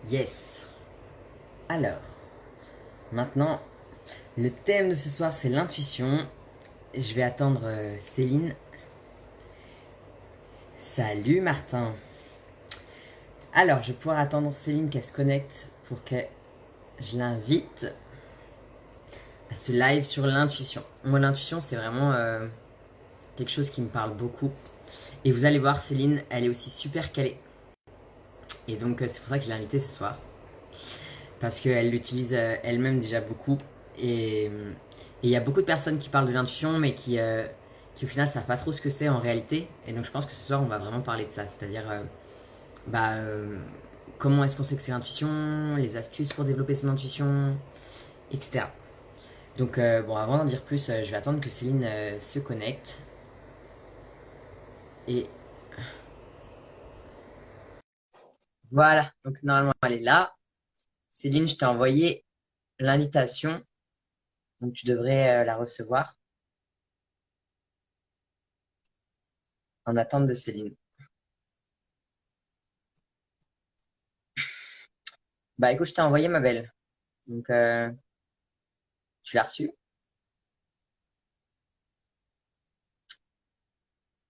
Yes. Alors, maintenant, le thème de ce soir, c'est l'intuition. Je vais attendre Céline. Salut Martin. Alors, je vais pouvoir attendre Céline qu'elle se connecte pour que je l'invite à ce live sur l'intuition. Moi, l'intuition, c'est vraiment quelque chose qui me parle beaucoup. Et vous allez voir, Céline, elle est aussi super calée. Et donc, c'est pour ça que je l'ai invitée ce soir. Parce qu'elle l'utilise elle-même déjà beaucoup. Et il y a beaucoup de personnes qui parlent de l'intuition, mais qui au final savent pas trop ce que c'est en réalité. Et donc je pense que ce soir, on va vraiment parler de ça. C'est-à-dire, bah, comment est-ce qu'on sait que c'est l'intuition, les astuces pour développer son intuition, etc. Donc, bon, avant d'en dire plus, je vais attendre que Céline se connecte. Et voilà, donc normalement, elle est là. Céline, je t'ai envoyé l'invitation, donc tu devrais la recevoir en attente de Céline. Bah écoute, je t'ai envoyé ma belle. Donc, tu l'as reçue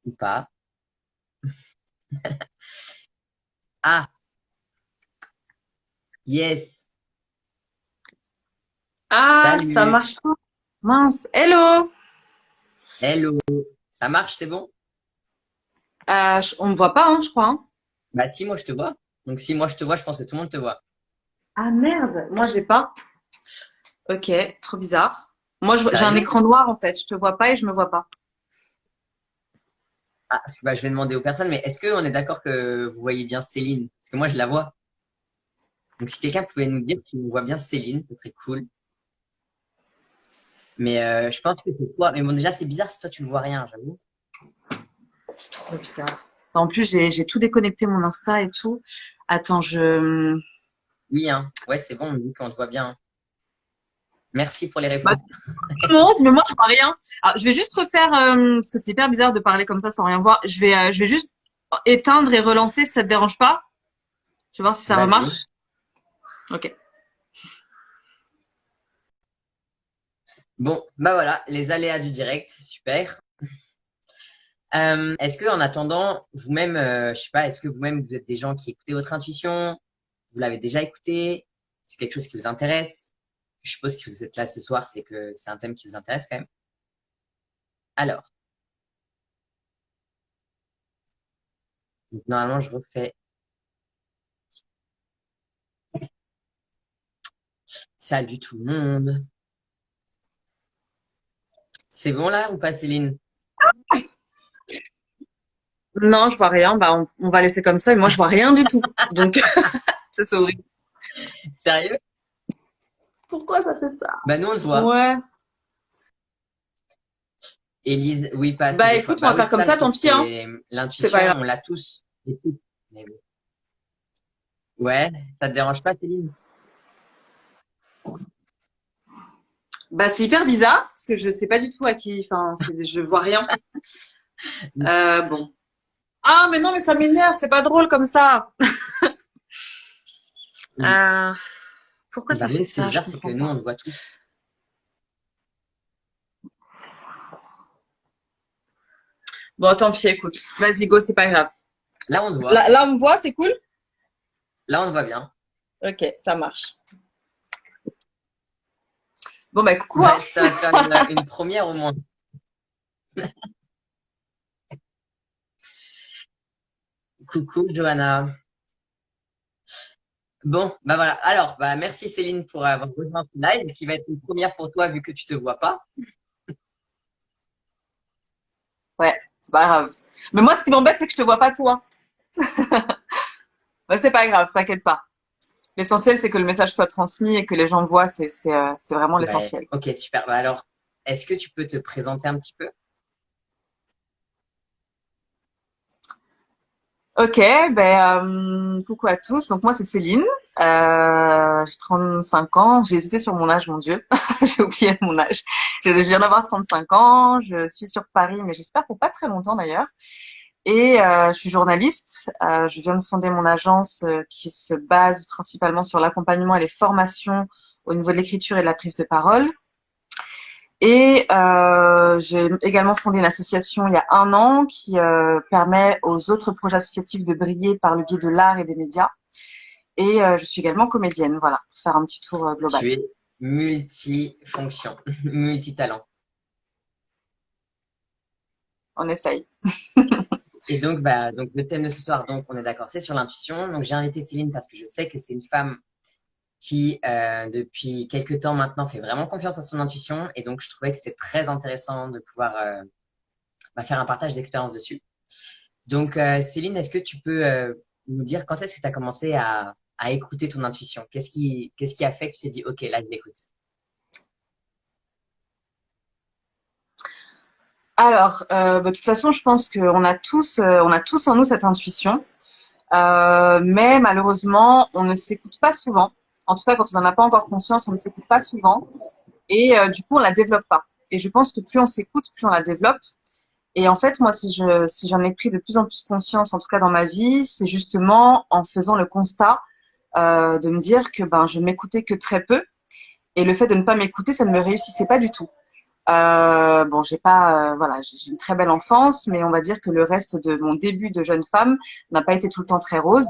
ou pas? Ah, yes. Ah, ça Salut. marche pas. Mince. Hello. Hello. Ça marche, c'est bon? On me voit pas, hein, je crois, hein. Bah si, moi je te vois. Donc si moi je te vois, je pense que tout le monde te voit. Ah merde, moi j'ai pas. Ok, trop bizarre. Moi j'ai un Sérieux? écran noir en fait. Je te vois pas et je me vois pas. Ah, parce que bah, je vais demander aux personnes, mais est-ce qu'on est d'accord que vous voyez bien Céline? Parce que moi je la vois. Donc si quelqu'un pouvait nous dire qu'il voit bien Céline, ce serait cool. Mais je pense que c'est toi. Mais bon, déjà c'est bizarre si toi tu ne vois rien, j'avoue. Trop bizarre. En plus j'ai tout déconnecté mon Insta et tout. Attends, je. Oui, hein. Ouais, c'est bon, on me dit qu'on te voit bien. Merci pour les Bah, réponses. tout le monde, mais moi je vois rien. Alors, je vais juste refaire parce que c'est hyper bizarre de parler comme ça sans rien voir. Je vais juste éteindre et relancer si ça te dérange pas. Je vais voir si ça Vas-y. remarche. Ok. Bon, bah voilà, les aléas du direct, super. Est-ce que en attendant, vous-même, je sais pas, est-ce que vous-même vous êtes des gens qui écoutez votre intuition? Vous l'avez déjà écouté? C'est quelque chose qui vous intéresse? Je suppose que vous êtes là ce soir, c'est que c'est un thème qui vous intéresse quand même. Alors, donc, normalement, je refais salut tout le monde. C'est bon là ou pas, Céline? Non, je vois rien. Bah, on va laisser comme ça. Mais moi, je vois rien du tout. Donc, ça, c'est horrible. Sérieux? Pourquoi ça fait ça? Bah nous on le voit. Ouais. Élise, oui, pas assez Bah, des fois. écoute, on Bah va oui, faire c'est comme ça le ça, tant truc, pis, hein. c'est C'est l'intuition, pas grave. on l'a tous. Et tout. Mais bon. Ouais, ça te dérange pas, Céline? Bah, c'est hyper bizarre, parce que je sais pas du tout à qui, enfin, je vois rien. Bon. Ah, mais non, mais ça m'énerve, c'est pas drôle comme ça. Euh, Pourquoi Bah ça nous, fait ce qui est ça? Je bizarre, c'est que comprends nous, on pas. le voit tous. Bon, tant pis, écoute. Vas-y, go, c'est pas grave. Là, on te voit. Là, on me voit, c'est cool? Là, on te voit bien. Ok, ça marche. Bon, bah, coucou, hein. Ouais, ça va te faire une première au moins. Coucou, Johanna. Bon, bah voilà. Alors, bah merci Céline pour avoir rejoint ce live, qui va être une première pour toi vu que tu te vois pas. Ouais, c'est pas grave. Mais moi, ce qui m'embête, c'est que je te vois pas toi. Ouais, c'est pas grave, t'inquiète pas. L'essentiel, c'est que le message soit transmis et que les gens le voient, c'est vraiment Ouais, l'essentiel. ok, super. Bah alors, est-ce que tu peux te présenter un petit peu? Ok, coucou à tous. Donc moi, c'est Céline. J'ai 35 ans. J'ai hésité sur mon âge, mon Dieu. J'ai oublié mon âge. Je viens d'avoir 35 ans. Je suis sur Paris, mais j'espère pour pas très longtemps d'ailleurs. Et je suis journaliste. Je viens de fonder mon agence qui se base principalement sur l'accompagnement et les formations au niveau de l'écriture et de la prise de parole. Et j'ai également fondé une association il y a 1 an qui permet aux autres projets associatifs de briller par le biais de l'art et des médias. Et je suis également comédienne, voilà, pour faire un petit tour global. Tu es multifonction, multitalent. On essaye. Et donc, donc le thème de ce soir, donc on est d'accord, c'est sur l'intuition. Donc j'ai invité Céline parce que je sais que c'est une femme qui, depuis quelques temps maintenant, fait vraiment confiance à son intuition. Et donc je trouvais que c'était très intéressant de pouvoir faire un partage d'expérience dessus. Donc Céline, est-ce que tu peux nous dire quand est-ce que tu as commencé à écouter ton intuition? Qu'est-ce qui a fait que tu t'es dit, OK, là, je l'écoute? Alors, de toute façon, je pense on a tous en nous cette intuition, mais malheureusement, on ne s'écoute pas souvent. En tout cas, quand on n'en a pas encore conscience, on ne s'écoute pas souvent, et du coup, on la développe pas. Et je pense que plus on s'écoute, plus on la développe. Et en fait, moi, si j'en ai pris de plus en plus conscience, en tout cas dans ma vie, c'est justement en faisant le constat de me dire que ben je m'écoutais que très peu, et le fait de ne pas m'écouter, ça ne me réussissait pas du tout. Bon, j'ai pas, voilà, j'ai une très belle enfance, mais on va dire que le reste de mon début de jeune femme n'a pas été tout le temps très rose.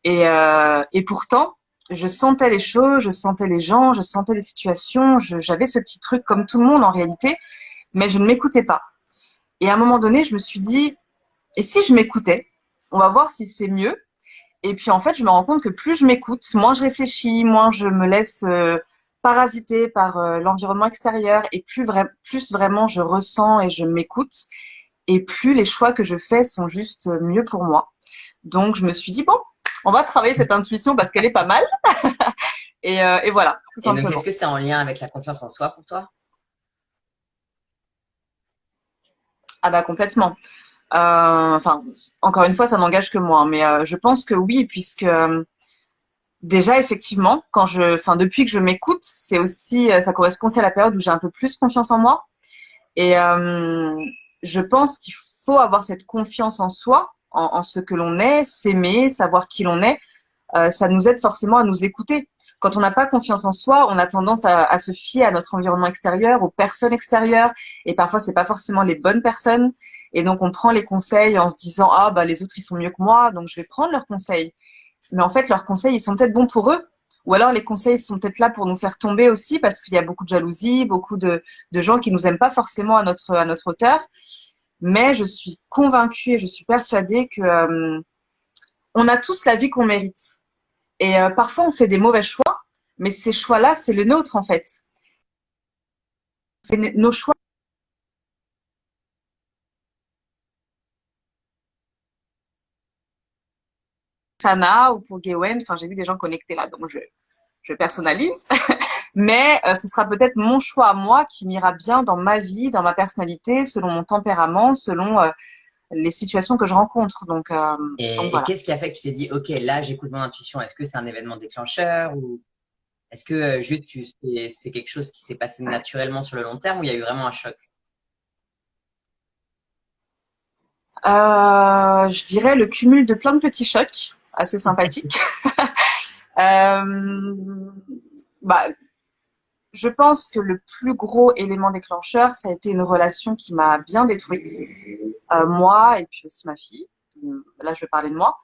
Et pourtant, je sentais les choses, je sentais les gens, je sentais les situations. J'avais ce petit truc comme tout le monde en réalité, mais je ne m'écoutais pas. Et à un moment donné, je me suis dit, et si je m'écoutais? On va voir si c'est mieux. Et puis en fait, je me rends compte que plus je m'écoute, moins je réfléchis, moins je me laisse parasiter par l'environnement extérieur, et plus vraiment je ressens et je m'écoute, et plus les choix que je fais sont juste mieux pour moi. Donc je me suis dit, bon, on va travailler cette intuition parce qu'elle est pas mal. Et voilà, tout Et donc, simplement. est-ce que c'est en lien avec la confiance en soi pour toi? Ah bah complètement. Enfin, encore une fois, ça n'engage que moi, mais je pense que oui, puisque déjà, effectivement, enfin, depuis que je m'écoute, c'est aussi, ça correspond aussi à la période où j'ai un peu plus confiance en moi. Et je pense qu'il faut avoir cette confiance en soi, en ce que l'on est, s'aimer, savoir qui l'on est. Ça nous aide forcément à nous écouter. Quand on n'a pas confiance en soi, on a tendance à se fier à notre environnement extérieur, aux personnes extérieures, et parfois c'est pas forcément les bonnes personnes. Et donc on prend les conseils en se disant ah bah les autres ils sont mieux que moi, donc je vais prendre leurs conseils. Mais en fait, leurs conseils, ils sont peut-être bons pour eux. Ou alors les conseils sont peut-être là pour nous faire tomber aussi parce qu'il y a beaucoup de jalousie, beaucoup de gens qui nous aiment pas forcément à notre hauteur. Mais je suis convaincue et je suis persuadée que on a tous la vie qu'on mérite. Et parfois on fait des mauvais choix, mais ces choix-là, c'est le nôtre en fait. C'est nos choix. Sana ou pour Gawain, enfin j'ai vu des gens connectés là, donc je personnalise. Mais ce sera peut-être mon choix à moi qui m'ira bien dans ma vie, dans ma personnalité, selon mon tempérament, selon les situations que je rencontre. Donc Et voilà. qu'est-ce qui a fait que tu t'es dit, OK, là, j'écoute mon intuition? Est-ce que c'est un événement déclencheur ou est-ce que juste c'est quelque chose qui s'est passé naturellement sur le long terme ou il y a eu vraiment un choc? Je dirais le cumul de plein de petits chocs, assez sympathiques. Euh, bah, je pense que le plus gros élément déclencheur, ça a été une relation qui m'a bien détruite, moi et puis aussi ma fille. Là, je vais parler de moi.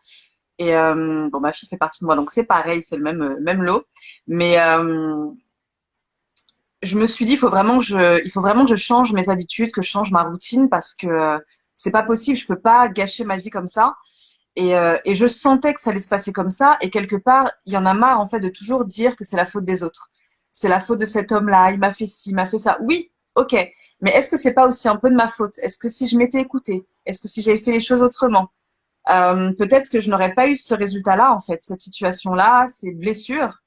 Et bon, ma fille fait partie de moi, donc c'est pareil, c'est le même lot. Mais je me suis dit, il faut vraiment que je change mes habitudes, que je change ma routine parce que c'est pas possible, je peux pas gâcher ma vie comme ça. Et je sentais que ça allait se passer comme ça. Et quelque part, il y en a marre en fait de toujours dire que c'est la faute des autres. C'est la faute de cet homme-là, il m'a fait ci, il m'a fait ça. Oui, ok. Mais est-ce que c'est pas aussi un peu de ma faute? Est-ce que si je m'étais écoutée, est-ce que si j'avais fait les choses autrement, peut-être que je n'aurais pas eu ce résultat-là en fait, cette situation-là, ces blessures,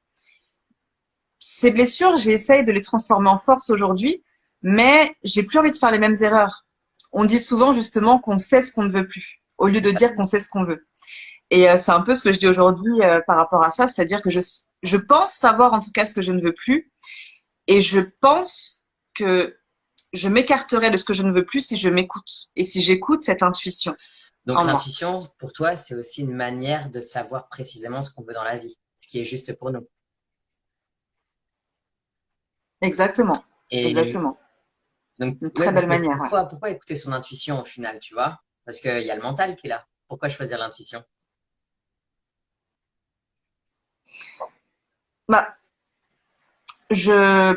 j'essaye de les transformer en force aujourd'hui, mais j'ai plus envie de faire les mêmes erreurs. On dit souvent justement qu'on sait ce qu'on ne veut plus, au lieu de dire qu'on sait ce qu'on veut. Et c'est un peu ce que je dis aujourd'hui par rapport à ça, c'est-à-dire que je pense savoir en tout cas ce que je ne veux plus, et je pense que je m'écarterai de ce que je ne veux plus si je m'écoute et si j'écoute cette intuition. Donc en moi. l'intuition, pour toi, c'est aussi une manière de savoir précisément ce qu'on veut dans la vie, ce qui est juste pour nous. Exactement, Et exactement. donc, Une ouais, très belle mais manière, ouais. pourquoi écouter son intuition au final, tu vois? Parce qu'il y a le mental qui est là. Pourquoi choisir l'intuition? Bah,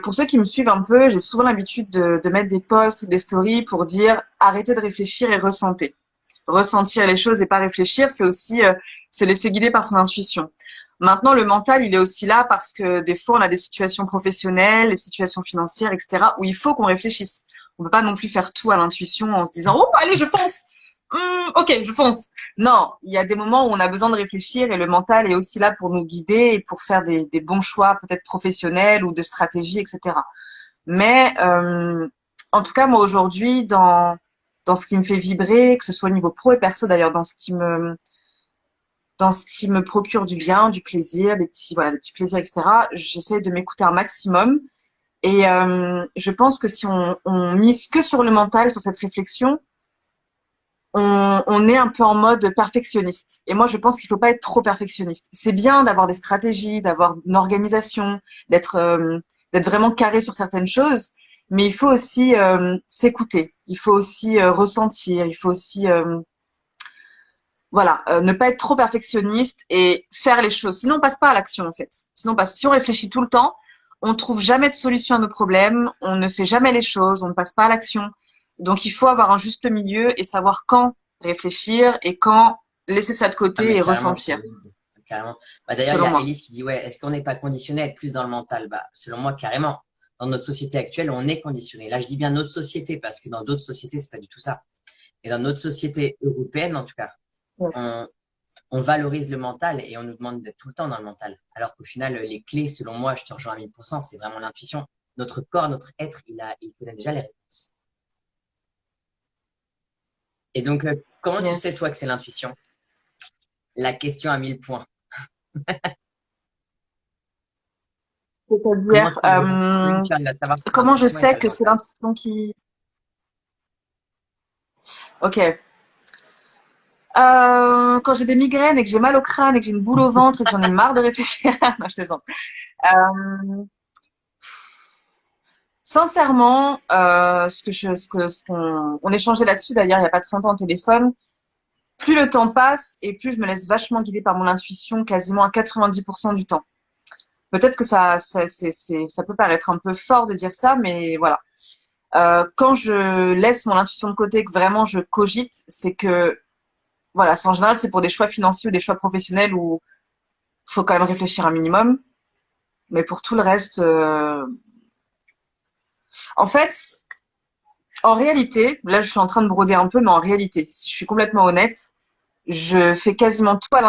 pour ceux qui me suivent un peu, j'ai souvent l'habitude de mettre des posts ou des stories pour dire arrêtez de réfléchir et ressentez. Ressentir les choses et pas réfléchir, c'est aussi se laisser guider par son intuition. Maintenant, le mental, il est aussi là parce que des fois, on a des situations professionnelles, des situations financières, etc., où il faut qu'on réfléchisse. On peut pas non plus faire tout à l'intuition en se disant oh allez je fonce. Ok, je fonce. Non, il y a des moments où on a besoin de réfléchir et le mental est aussi là pour nous guider et pour faire des bons choix, peut-être professionnels ou de stratégie, etc. Mais en tout cas, moi aujourd'hui, dans ce qui me fait vibrer, que ce soit au niveau pro et perso d'ailleurs, dans ce qui me procure du bien, du plaisir, des petits plaisirs, etc. J'essaie de m'écouter un maximum. Et je pense que si on mise que sur le mental, sur cette réflexion, on est un peu en mode perfectionniste. Et moi, je pense qu'il faut pas être trop perfectionniste. C'est bien d'avoir des stratégies, d'avoir une organisation, d'être vraiment carré sur certaines choses, mais il faut aussi s'écouter. Il faut aussi ressentir. Il faut aussi voilà, ne pas être trop perfectionniste et faire les choses. Sinon, on passe pas à l'action en fait. Sinon, parce que si on réfléchit tout le temps, on trouve jamais de solution à nos problèmes, on ne fait jamais les choses, on ne passe pas à l'action. Donc, il faut avoir un juste milieu et savoir quand réfléchir et quand laisser ça de Ah, côté mais et carrément, ressentir, carrément. Bah, d'ailleurs, il y selon a moi. Elise qui dit, ouais, est-ce qu'on n'est pas conditionné à être plus dans le mental? Bah, selon moi, carrément. Dans notre société actuelle, on est conditionné. Là, je dis bien notre société parce que dans d'autres sociétés, c'est pas du tout ça. Et dans notre société européenne, en tout cas, Yes. on, on valorise le mental et on nous demande d'être tout le temps dans le mental. Alors qu'au final, les clés, selon moi, je te rejoins à 1000%, c'est vraiment l'intuition. Notre corps, notre être, il connaît déjà les réponses. Et donc, comment tu sais, Yes. toi, que c'est l'intuition? La question à 1000 points. Comment C'est-à-dire, tu arrives à savoir que c'est comment je l'intuition et sais pas le que c'est mental? l'intuition qui... Ok. Quand j'ai des migraines et que j'ai mal au crâne et que j'ai une boule au ventre et que j'en ai marre de réfléchir, non, je plaisante. Euh, Sincèrement, ce qu'on on échangeait là-dessus d'ailleurs il y a pas très longtemps au téléphone, plus le temps passe et plus je me laisse vachement guider par mon intuition quasiment à 90% du temps. Peut-être que ça peut paraître un peu fort de dire ça, mais voilà. Quand je laisse mon intuition de côté, que vraiment je cogite, c'est que voilà, c'est en général c'est pour des choix financiers ou des choix professionnels où il faut quand même réfléchir un minimum. Mais pour tout le reste, en fait, en réalité, là, je suis en train de broder un peu, mais en réalité, si je suis complètement honnête, je fais quasiment tout à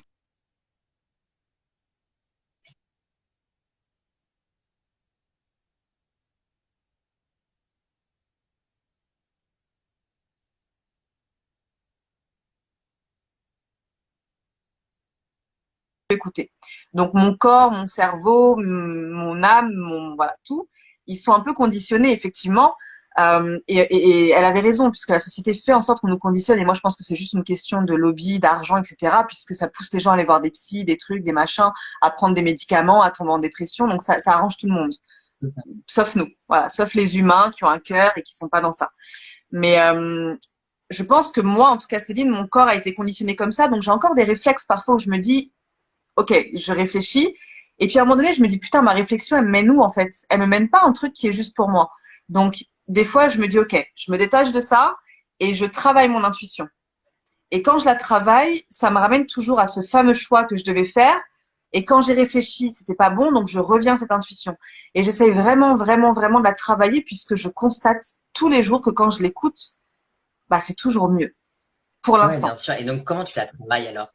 l'écouter. Donc, mon corps, mon cerveau, mon âme, voilà, tout, ils sont un peu conditionnés, effectivement. Et elle avait raison, puisque la société fait en sorte qu'on nous conditionne. Et moi, je pense que c'est juste une question de lobby, d'argent, etc., puisque ça pousse les gens à aller voir des psys, des trucs, des machins, à prendre des médicaments, à tomber en dépression. Donc, ça arrange tout le monde, sauf nous, voilà, sauf les humains qui ont un cœur et qui sont pas dans ça. Mais je pense que moi, en tout cas, Céline, mon corps a été conditionné comme ça, donc j'ai encore des réflexes parfois où je me dis, ok, je réfléchis, et puis à un moment donné, je me dis, putain, ma réflexion, elle me mène où en fait? Elle me mène pas un truc qui est juste pour moi. Donc, des fois, je me dis, ok, je me détache de ça et je travaille mon intuition. Et quand je la travaille, ça me ramène toujours à ce fameux choix que je devais faire. Et quand j'ai réfléchi, c'était pas bon, donc je reviens à cette intuition. Et j'essaye vraiment, vraiment, vraiment de la travailler puisque je constate tous les jours que quand je l'écoute, bah, c'est toujours mieux, pour Ouais, bien l'instant. sûr. Et donc, comment tu la travailles alors?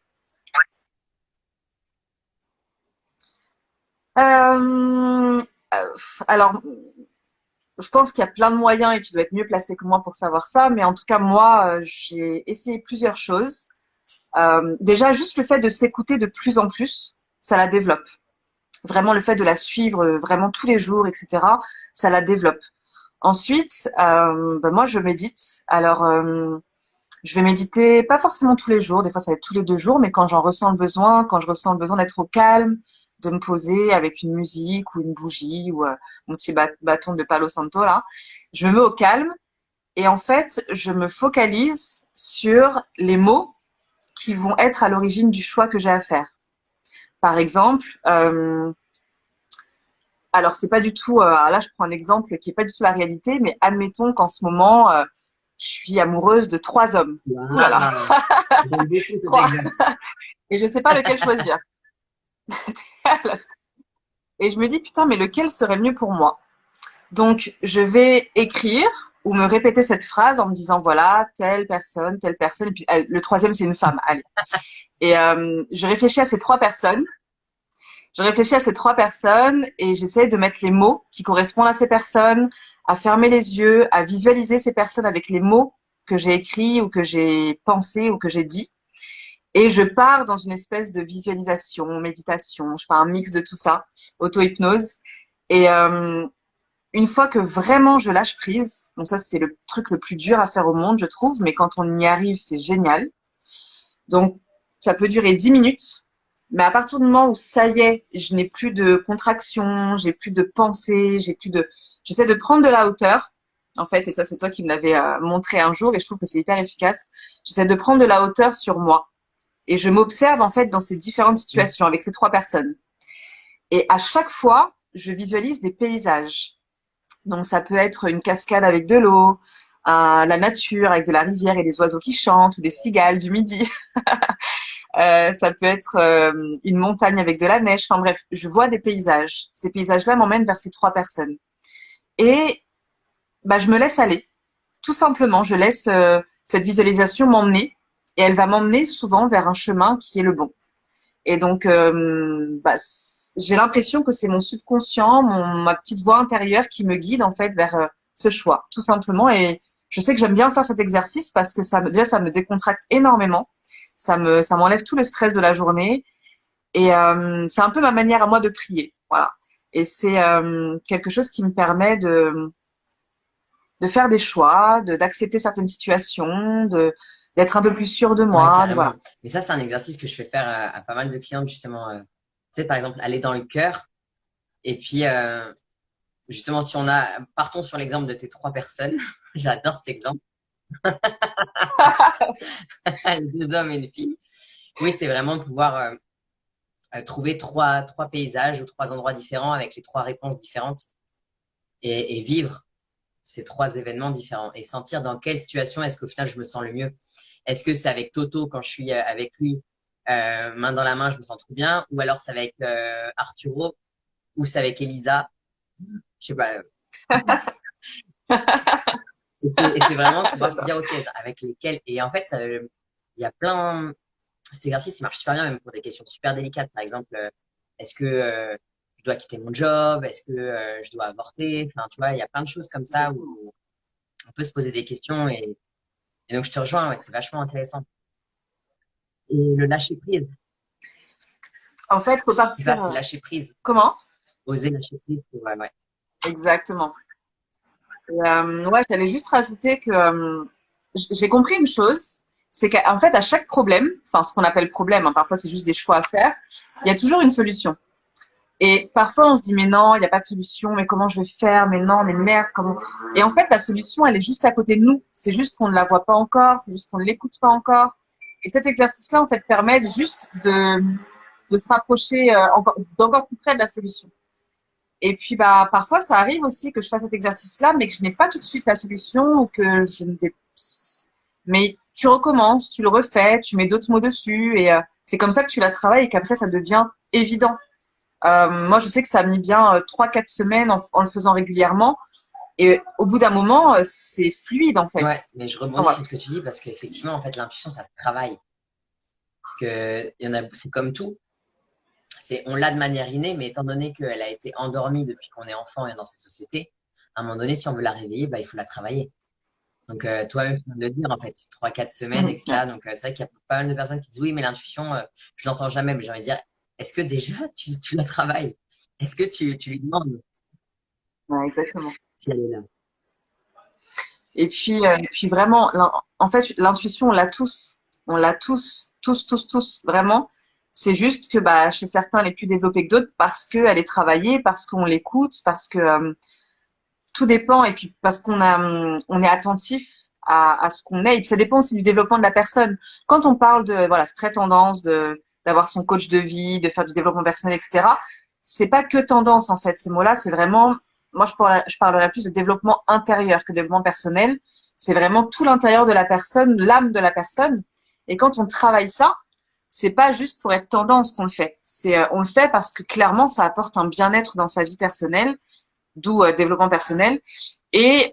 Euh, alors, je pense qu'il y a plein de moyens et tu dois être mieux placé que moi pour savoir ça, mais en tout cas, moi, j'ai essayé plusieurs choses. Déjà, juste le fait de s'écouter de plus en plus, ça la développe. Vraiment, le fait de la suivre vraiment tous les jours, etc., ça la développe. Ensuite, ben moi, je médite. Alors, Je vais méditer, pas forcément tous les jours, des fois ça va être tous les 2 jours, mais quand j'en ressens le besoin, quand je ressens le besoin d'être au calme, de me poser avec une musique ou une bougie ou mon petit bâton de Palo Santo là, je me mets au calme et en fait, je me focalise sur les mots qui vont être à l'origine du choix que j'ai à faire. Par exemple, alors c'est pas du tout, là je prends un exemple qui est pas du tout la réalité, mais admettons qu'en ce moment, je suis amoureuse de 3 hommes. Ouh là là, Waouh, j'aime beaucoup cet trois. exemple. Et je sais pas lequel choisir. Et je me dis, putain, mais lequel serait le mieux pour moi? Donc, je vais écrire ou me répéter cette phrase en me disant, voilà, telle personne, et puis le troisième, c'est une femme. Allez. Et je réfléchis à ces 3 personnes. Je réfléchis à ces 3 personnes et j'essaie de mettre les mots qui correspondent à ces personnes, à fermer les yeux, à visualiser ces personnes avec les mots que j'ai écrits ou que j'ai pensés ou que j'ai dit. Et je pars dans une espèce de visualisation, méditation, je fais un mix de tout ça, auto-hypnose. Et une fois que vraiment je lâche prise, donc ça c'est le truc le plus dur à faire au monde, je trouve, mais quand on y arrive, c'est génial. Donc ça peut durer 10 minutes, mais à partir du moment où ça y est, je n'ai plus de contraction, j'ai plus de pensée, j'essaie de prendre de la hauteur, en fait, et ça c'est toi qui me l'avais montré un jour, et je trouve que c'est hyper efficace. J'essaie de prendre de la hauteur sur moi, et je m'observe en fait dans ces différentes situations avec ces 3 personnes. Et à chaque fois, je visualise des paysages. Donc ça peut être une cascade avec de l'eau, la nature avec de la rivière et des oiseaux qui chantent ou des cigales du midi. Ça peut être une montagne avec de la neige. Enfin bref, je vois des paysages. Ces paysages-là m'emmènent vers ces 3 personnes. Et bah, je me laisse aller. Tout simplement, je laisse cette visualisation m'emmener. Et elle va m'emmener souvent vers un chemin qui est le bon. Et donc, bah, j'ai l'impression que c'est mon subconscient, ma petite voix intérieure qui me guide en fait vers ce choix, tout simplement. Et je sais que j'aime bien faire cet exercice parce que déjà, ça me décontracte énormément. Ça m'enlève tout le stress de la journée. Et c'est un peu ma manière à moi de prier, voilà. Et c'est quelque chose qui me permet de faire des choix, d'accepter certaines situations, d'être un peu plus sûre de Ouais, moi, carrément. voilà. Mais ça, c'est un exercice que je fais faire à pas mal de clientes, justement. Tu sais, par exemple, aller dans le cœur. Et puis, justement, si on a, partons sur l'exemple de tes 3 personnes. J'adore cet exemple. Les 2 hommes et une fille. Oui, c'est vraiment pouvoir trouver trois paysages ou 3 endroits différents avec les 3 réponses différentes et vivre ces 3 événements différents et sentir dans quelle situation est-ce qu'au final je me sens le mieux. Est-ce que c'est avec Toto quand je suis avec lui, main dans la main, je me sens trop bien, ou alors c'est avec Arturo, ou c'est avec Elisa, je sais pas. Et c'est vraiment pouvoir se J'adore. dire, ok, avec lesquels. Et en fait, il y a plein. Cet exercice, il marche super bien, même pour des questions super délicates. Par exemple, est-ce que je dois quitter mon job? Est-ce que je dois avorter? Enfin, tu vois, il y a plein de choses comme ça Exactement. où on peut se poser des questions. Et donc, je te rejoins, ouais, c'est vachement intéressant. Et le lâcher prise, En fait, faut c'est partir. ça, c'est lâcher prise. Comment? Oser lâcher prise, ouais, ouais. Exactement. Et, ouais, j'allais juste rajouter que j'ai compris une chose, c'est qu'en fait, à chaque problème, enfin ce qu'on appelle problème, hein, parfois c'est juste des choix à faire, il y a toujours une solution. Et parfois on se dit mais non, il n'y a pas de solution, mais comment je vais faire, mais non, mais merde, comment. Et en fait, la solution, elle est juste à côté de nous. C'est juste qu'on ne la voit pas encore, c'est juste qu'on ne l'écoute pas encore. Et cet exercice-là, en fait, permet juste de se rapprocher d'encore plus près de la solution. Et puis, bah, parfois, ça arrive aussi que je fasse cet exercice-là, mais que je n'ai pas tout de suite la solution ou que je ne vais. Mais tu recommences, tu le refais, tu mets d'autres mots dessus et c'est comme ça que tu la travailles et qu'après, ça devient évident. Moi, je sais que ça a mis bien 3, 4 semaines en le faisant régulièrement et au bout d'un moment, c'est fluide en fait. Ouais, mais je Enfin, rebondis voilà. sur ce que tu dis parce qu'effectivement, en fait, l'intuition, ça se travaille. Parce que il y en a, c'est comme tout. On l'a de manière innée, mais étant donné qu'elle a été endormie depuis qu'on est enfant et dans cette société, à un moment donné, si on veut la réveiller, bah, il faut la travailler. Donc, toi-même, tu viens de le dire, en fait, 3, 4 semaines, Ouais. etc. Donc, c'est vrai qu'il y a pas mal de personnes qui disent, oui, mais l'intuition, je l'entends jamais. Mais j'ai envie de dire, est-ce que déjà, tu la travailles? Est-ce que tu lui demandes Ouais, exactement. si elle est là? Et puis vraiment, en fait, l'intuition, on l'a tous. On l'a tous, tous, tous, tous, vraiment. C'est juste que bah, chez certains, elle est plus développée que d'autres parce qu'elle est travaillée, parce qu'on l'écoute, parce que tout dépend. Et puis parce on est attentif à ce qu'on est. Et puis ça dépend aussi du développement de la personne. Quand on parle de, voilà, c'est très tendance d'avoir son coach de vie, de faire du développement personnel, etc. C'est pas que tendance, en fait. Ces mots-là, c'est vraiment, moi, je parlerais plus de développement intérieur que développement personnel. C'est vraiment tout l'intérieur de la personne, l'âme de la personne. Et quand on travaille ça, c'est pas juste pour être tendance qu'on le fait. On le fait parce que clairement, ça apporte un bien-être dans sa vie personnelle, d'où développement personnel. Et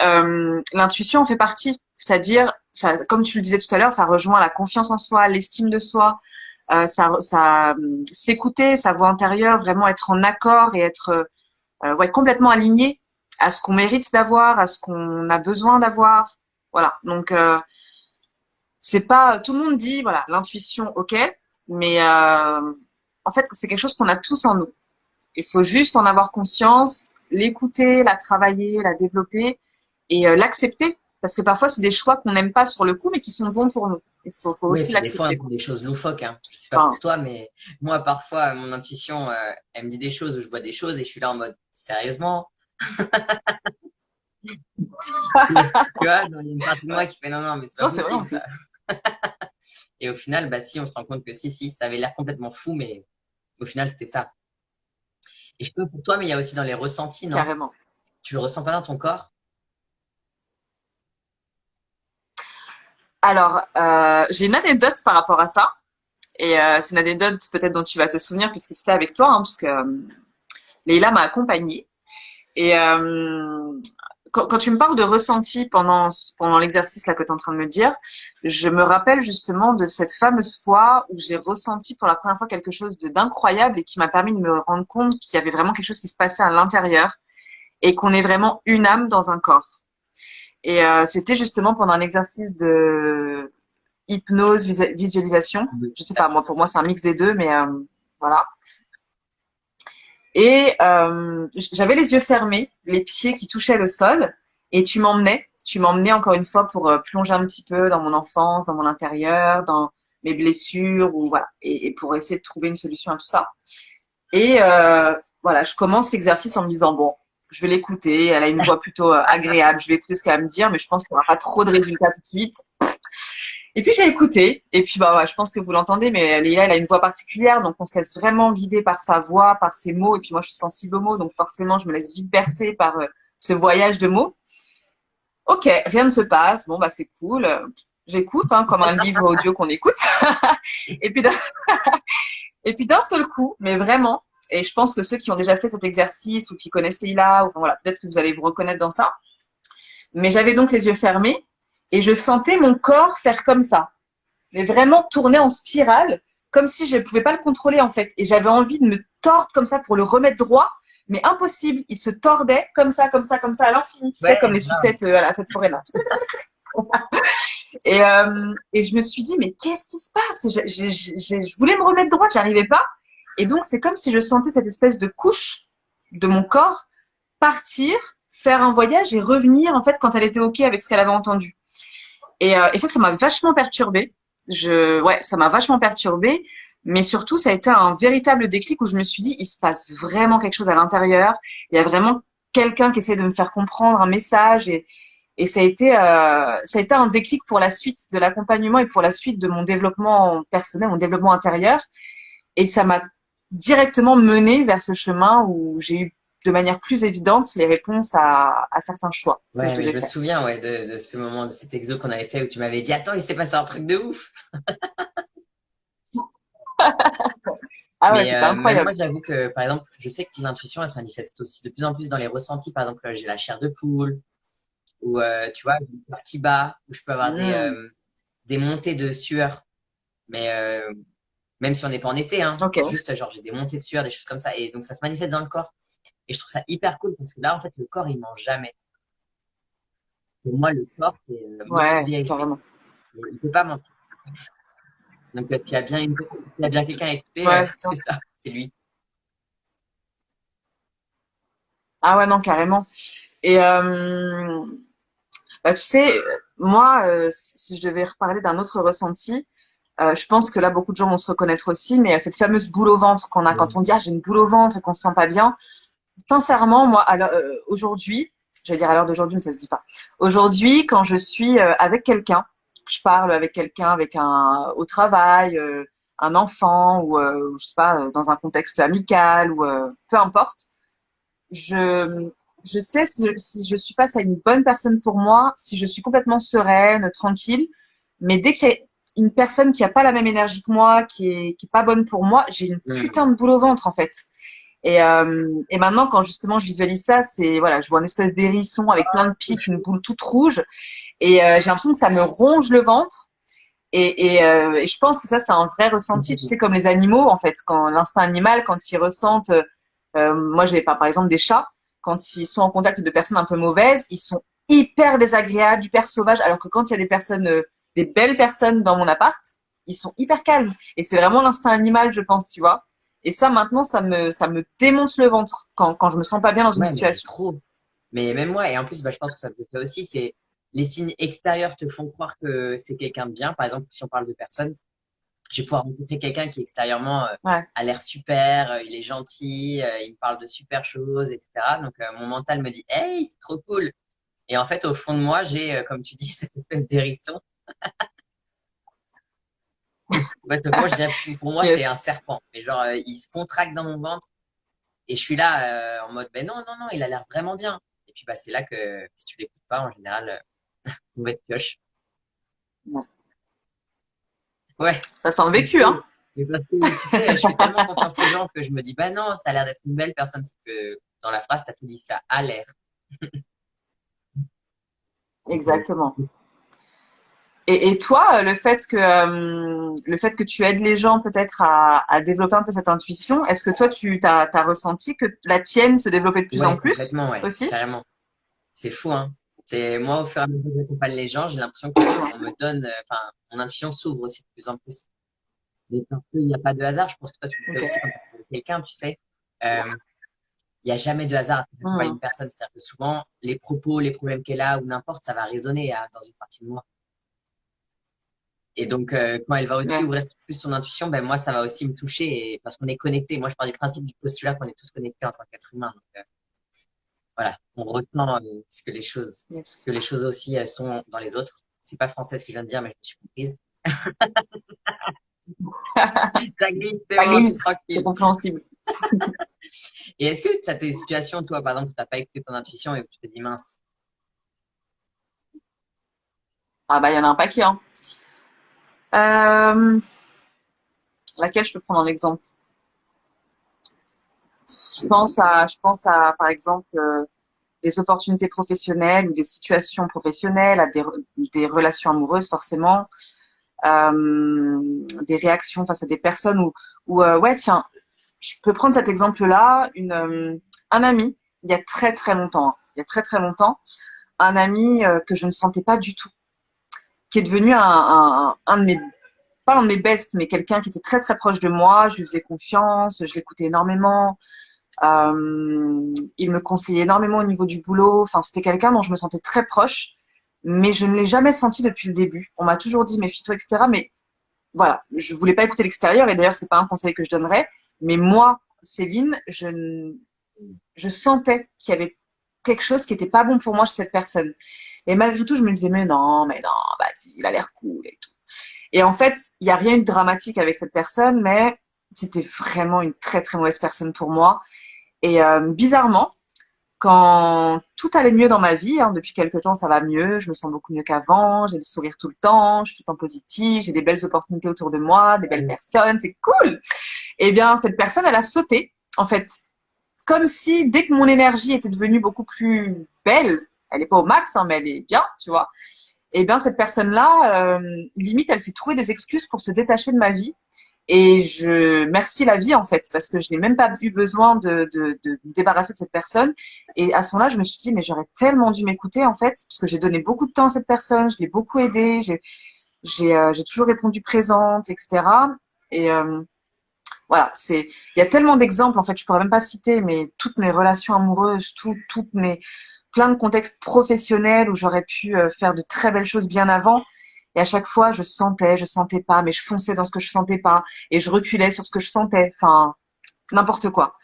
l'intuition en fait partie. C'est-à-dire, ça, comme tu le disais tout à l'heure, ça rejoint la confiance en soi, l'estime de soi, s'écouter, sa voix intérieure, vraiment être en accord et être ouais, complètement aligné à ce qu'on mérite d'avoir, à ce qu'on a besoin d'avoir. Voilà. Donc c'est pas tout le monde dit voilà l'intuition, ok, mais en fait c'est quelque chose qu'on a tous en nous. Il faut juste en avoir conscience, l'écouter, la travailler, la développer et l'accepter. Parce que parfois, c'est des choix qu'on n'aime pas sur le coup, mais qui sont bons pour nous. Faut Oui, et aussi puis des fois, on l'accepter. fait des choses loufoques, hein. Je sais pas Enfin, pour toi, mais moi, parfois, mon intuition, elle me dit des choses où je vois des choses et je suis là en mode, sérieusement? Tu vois, donc, il y a une partie de moi qui fait, non, non, mais c'est pas non, c'est vrai en possible, ça. plus, Et au final, bah, si, on se rend compte que si, si, ça avait l'air complètement fou, mais au final, c'était ça. Et je peux pour toi, mais il y a aussi dans les ressentis, non? carrément. Tu le ressens pas dans ton corps? Alors, j'ai une anecdote par rapport à ça. Et c'est une anecdote peut-être dont tu vas te souvenir puisque c'était avec toi, hein, puisque Leïla m'a accompagnée. Et quand tu me parles de ressenti pendant l'exercice là que tu es en train de me dire, je me rappelle justement de cette fameuse fois où j'ai ressenti pour la première fois quelque chose d'incroyable et qui m'a permis de me rendre compte qu'il y avait vraiment quelque chose qui se passait à l'intérieur et qu'on est vraiment une âme dans un corps. Et c'était justement pendant un exercice de hypnose, visualisation. Oui, Je sais pas, d'accord, moi c'est pour moi ça. c'est un mix des deux, mais voilà. Et j'avais les yeux fermés, les pieds qui touchaient le sol, et tu m'emmenais encore une fois pour plonger un petit peu dans mon enfance, dans mon intérieur, dans mes blessures, ou voilà, et pour essayer de trouver une solution à tout ça. Et voilà, je commence l'exercice en me disant bon, je vais l'écouter, elle a une voix plutôt agréable, je vais écouter ce qu'elle va me dire, mais je pense qu'il n'y aura pas trop de résultats tout de suite. Et puis j'ai écouté, et puis bah ouais, je pense que vous l'entendez, mais Léa, elle a une voix particulière, donc on se laisse vraiment guider par sa voix, par ses mots, et puis moi je suis sensible aux mots, donc forcément je me laisse vite bercer par ce voyage de mots. Ok, rien ne se passe, bon bah c'est cool, j'écoute, hein, comme un livre audio qu'on écoute, et puis et puis d'un seul coup, mais vraiment, et je pense que ceux qui ont déjà fait cet exercice ou qui connaissent Leïla, ou enfin voilà, peut-être que vous allez vous reconnaître dans ça, mais j'avais donc les yeux fermés et je sentais mon corps faire comme ça, mais vraiment tourner en spirale, comme si je ne pouvais pas le contrôler en fait. Et j'avais envie de me tordre comme ça pour le remettre droit, mais impossible. Il se tordait comme ça, comme ça, comme ça, à l'infini, tu sais, Ouais, comme les grave. sucettes à la fête foraine. Et je me suis dit, mais qu'est-ce qui se passe? Je voulais me remettre droite, j'arrivais pas. Et donc, c'est comme si je sentais cette espèce de couche de mon corps partir, faire un voyage et revenir, en fait, quand elle était OK avec ce qu'elle avait entendu. Et ça m'a vachement perturbée. Ouais, ça m'a vachement perturbée. Mais surtout, ça a été un véritable déclic où je me suis dit, il se passe vraiment quelque chose à l'intérieur. Il y a vraiment quelqu'un qui essaie de me faire comprendre un message. Et ça a été un déclic pour la suite de l'accompagnement et pour la suite de mon développement personnel, mon développement intérieur. Et ça m'a directement mené vers ce chemin où j'ai eu de manière plus évidente les réponses à certains choix que je Ouais, mais devais je me faire. souviens, ouais, de ce moment, de cet exo qu'on avait fait où tu m'avais dit, attends, il s'est passé un truc de ouf. Ah ouais, Mais c'était même moi, incroyable. j'avoue que, par exemple, je sais que l'intuition, elle se manifeste aussi de plus en plus dans les ressentis. Par exemple, j'ai la chair de poule, ou tu vois, j'ai le cœur qui bat, où je peux avoir Mmh. des montées de sueur. Mais même si on n'est pas en été, hein, Ok. juste genre j'ai des montées de sueur, des choses comme ça. Et donc ça se manifeste dans le corps. Et je trouve ça hyper cool parce que là, en fait, le corps, il ment jamais. Pour moi, le corps, c'est moi qui Ouais, vérifie. carrément. Il peut pas mentir. Donc, s'il y a bien quelqu'un à écouter, Ouais, c'est ça. c'est ça, c'est lui. Ah ouais, non, carrément. Et Bah, tu sais, moi, si je devais reparler d'un autre ressenti, je pense que là, beaucoup de gens vont se reconnaître aussi, mais cette fameuse boule au ventre qu'on a quand on dit ah, j'ai une boule au ventre et qu'on se sent pas bien. Sincèrement, moi, aujourd'hui, j'allais dire à l'heure d'aujourd'hui, mais ça se dit pas. Aujourd'hui, quand je suis avec quelqu'un, que je parle avec quelqu'un, avec un au travail, un enfant ou je sais pas, dans un contexte amical ou peu importe, je je sais si je suis face à une bonne personne pour moi, si je suis complètement sereine, tranquille. Mais dès qu'il y a une personne qui a pas la même énergie que moi, qui est pas bonne pour moi, j'ai une putain de boule au ventre en fait. Et maintenant, quand justement je visualise ça, c'est voilà, je vois une espèce d'hérisson avec plein de pics, une boule toute rouge, et j'ai l'impression que ça me ronge le ventre. Et je pense que ça, c'est un vrai ressenti. Tu sais, comme les animaux, en fait, quand l'instinct animal, quand ils ressentent, moi, j'ai pas, par exemple, des chats, quand ils sont en contact de personnes un peu mauvaises, ils sont hyper désagréables, hyper sauvages, alors que quand il y a des personnes, des belles personnes dans mon appart, ils sont hyper calmes. Et c'est vraiment l'instinct animal, je pense, tu vois. Et ça, maintenant, ça me démonte le ventre quand je me sens pas bien dans une Ouais, mais situation. trop. Mais même moi, et en plus, bah, je pense que ça te le fait aussi, c'est les signes extérieurs te font croire que c'est quelqu'un de bien. Par exemple, si on parle de personnes, je vais pouvoir rencontrer quelqu'un qui extérieurement Ouais. a l'air super, il est gentil, il me parle de super choses, etc. Donc mon mental me dit, hey, c'est trop cool. Et en fait, au fond de moi, j'ai, comme tu dis, cette espèce d'hérisson. En fait, moi, je dirais, pour moi, c'est un Yes. serpent. Mais genre, il se contracte dans mon ventre et je suis là en mode, ben non, non, non, il a l'air vraiment bien. Et puis, bah, c'est là que si tu l'écoutes pas, en général, mauvaise pioche. Ouais. Ouais. Ça sent le Mais vécu, hein. parce que, tu sais, je fais tellement confiance aux gens que je me dis, bah non, ça a l'air d'être une belle personne. Parce que dans la phrase, t'as tout dit, ça a l'air. Exactement. Et toi, le fait que tu aides les gens peut-être à développer un peu cette intuition, est-ce que toi, t'as ressenti que la tienne se développait de plus en Ouais, plus complètement, ouais, aussi? carrément. C'est fou, hein. C'est moi, au fur et à mesure que j'accompagne les gens, j'ai l'impression qu'on me donne, enfin, mon intuition s'ouvre aussi de plus en plus. Mais parce qu'il n'y a pas de hasard, je pense que toi, tu le sais Ok. aussi quand tu parles de quelqu'un, tu sais. Euh, il n'y a jamais de hasard quand tu accompagnes Mhm. une personne. C'est-à-dire que souvent, les propos, les problèmes qu'elle a ou n'importe, ça va résonner dans une partie de moi. Et donc, quand elle va aussi Ouais. ouvrir plus son intuition, ben moi, ça va aussi me toucher parce qu'on est connectés. Moi, je pars du principe du postulat qu'on est tous connectés en tant qu'être humain. Donc, voilà, on ressent ce Yes. que les choses aussi sont dans les autres. C'est pas français ce que je viens de dire, mais je me suis comprise. Ça glisse, c'est Ça bon, je suis glisse, c'est tranquille. compréhensible. Et est-ce que tu as des situations, toi, par exemple, où tu n'as pas écouté ton intuition et où tu te dis mince? Ah bah il y en a un paquet, hein. Euh, laquelle je peux prendre en exemple? Je pense à par exemple des opportunités professionnelles ou des situations professionnelles, à des relations amoureuses forcément, des réactions face à des personnes où ouais tiens, je peux prendre cet exemple-là, un ami il y a très très longtemps, hein, il y a très très longtemps, un ami que je ne sentais pas du tout, qui est devenu un de mes pas un de mes bests, mais quelqu'un qui était très très proche de moi. Je lui faisais confiance, je l'écoutais énormément. Il me conseillait énormément au niveau du boulot. Enfin, c'était quelqu'un dont je me sentais très proche, mais je ne l'ai jamais senti depuis le début. On m'a toujours dit méfie-toi, etc. Mais voilà, je voulais pas écouter l'extérieur et d'ailleurs c'est pas un conseil que je donnerais. Mais moi, Céline, je sentais qu'il y avait quelque chose qui était pas bon pour moi chez cette personne. Et malgré tout, je me disais mais non, vas-y, il a l'air cool et tout. Et en fait, il y a rien eu de dramatique avec cette personne, mais c'était vraiment une très très mauvaise personne pour moi. Et bizarrement, quand tout allait mieux dans ma vie, hein, depuis quelque temps ça va mieux, je me sens beaucoup mieux qu'avant, j'ai le sourire tout le temps, je suis tout le temps positive, j'ai des belles opportunités autour de moi, des belles personnes, c'est cool. Eh bien, cette personne, elle a sauté, en fait, comme si dès que mon énergie était devenue beaucoup plus belle, elle est pas au max, hein, mais elle est bien, tu vois. Eh bien, cette personne-là, limite, elle s'est trouvé des excuses pour se détacher de ma vie. Et je merci la vie en fait, parce que je n'ai même pas eu besoin de me débarrasser de cette personne. Et à ce moment-là, je me suis dit, mais j'aurais tellement dû m'écouter en fait, parce que j'ai donné beaucoup de temps à cette personne, je l'ai beaucoup aidée, j'ai toujours répondu présente, etc. Et voilà, il y a tellement d'exemples en fait, je pourrais même pas citer, mais toutes mes relations amoureuses, toutes mes plein de contextes professionnels où j'aurais pu faire de très belles choses bien avant. Et à chaque fois, je sentais pas, mais je fonçais dans ce que je sentais pas et je reculais sur ce que je sentais. Enfin, n'importe quoi.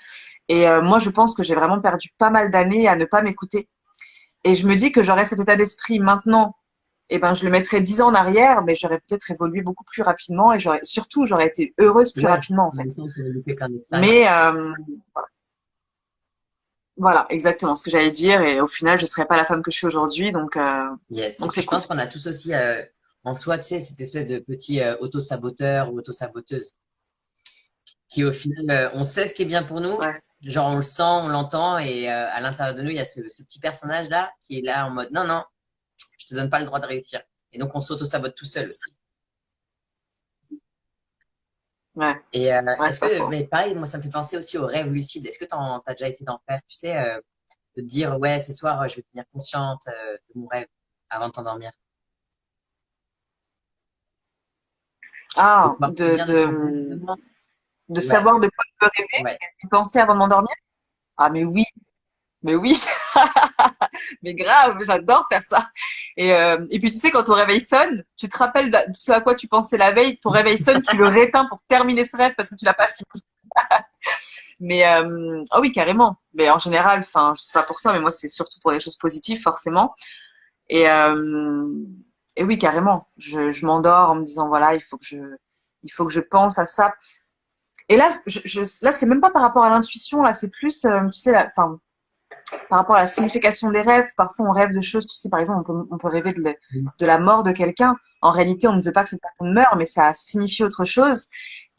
Et moi, je pense que j'ai vraiment perdu pas mal d'années à ne pas m'écouter. Et je me dis que j'aurais cet état d'esprit maintenant. Eh ben, je le mettrais 10 ans en arrière, mais j'aurais peut-être évolué beaucoup plus rapidement et j'aurais été heureuse plus Ouais, rapidement, en en fait. même temps, tu as vécu plein Mais, d'expériences. voilà, exactement ce que j'allais dire. Et au final, je serais pas la femme que je suis aujourd'hui. Yes. Et Donc puis c'est je pense cool. qu'on a tous aussi en soi, tu sais, cette espèce de petit auto-saboteur ou auto-saboteuse qui au final, on sait ce qui est bien pour nous, Ouais. genre on le sent, on l'entend, et à l'intérieur de nous, il y a ce petit personnage-là qui est là en mode non, non, je te donne pas le droit de réussir. Et donc on s'auto-sabote tout seul aussi. Ouais. Et Ouais, est-ce c'est pas que, faux. mais pareil, moi ça me fait penser aussi aux rêves lucides. Est-ce que t'as déjà essayé d'en faire, tu sais, de te dire ouais, ce soir je vais devenir consciente de mon rêve avant de t'endormir, de Ah, pouvoir te souvenir de ton rêve vraiment. de Ouais, savoir de quoi je peux rêver ouais. et d'y penser avant de m'endormir? Ah, mais oui, mais grave, j'adore faire ça. Et puis tu sais, quand ton réveil sonne, tu te rappelles de ce à quoi tu pensais la veille, ton réveil sonne, tu le réteins pour terminer ce rêve parce que tu l'as pas fini. Mais ah oui, carrément. Mais en général, enfin, je sais pas pour toi, mais moi c'est surtout pour des choses positives forcément. Et et oui, carrément. Je m'endors en me disant voilà, il faut que je pense à ça. Et là, là, c'est même pas par rapport à l'intuition, là, c'est plus, tu sais, enfin, par rapport à la signification des rêves. Parfois, on rêve de choses, tu sais, par exemple, on peut rêver de la mort de quelqu'un. En réalité, on ne veut pas que cette personne meure, mais ça signifie autre chose.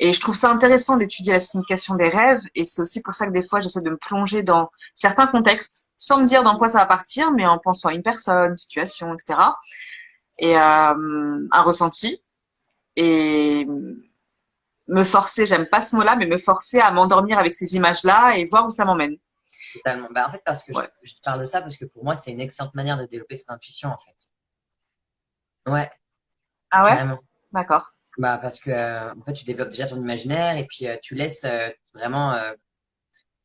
Et je trouve ça intéressant d'étudier la signification des rêves. Et c'est aussi pour ça que des fois, j'essaie de me plonger dans certains contextes, sans me dire dans quoi ça va partir, mais en pensant à une personne, une situation, etc. Et un ressenti. Et me forcer, j'aime pas ce mot-là, mais me forcer à m'endormir avec ces images-là et voir où ça m'emmène. Totalement. Bah, en fait, parce que Ouais. je te parle de ça parce que pour moi, c'est une excellente manière de développer son intuition, en fait. Ouais, Ah ouais? carrément. D'accord. Bah, parce que, en fait, tu développes déjà ton imaginaire et puis tu laisses vraiment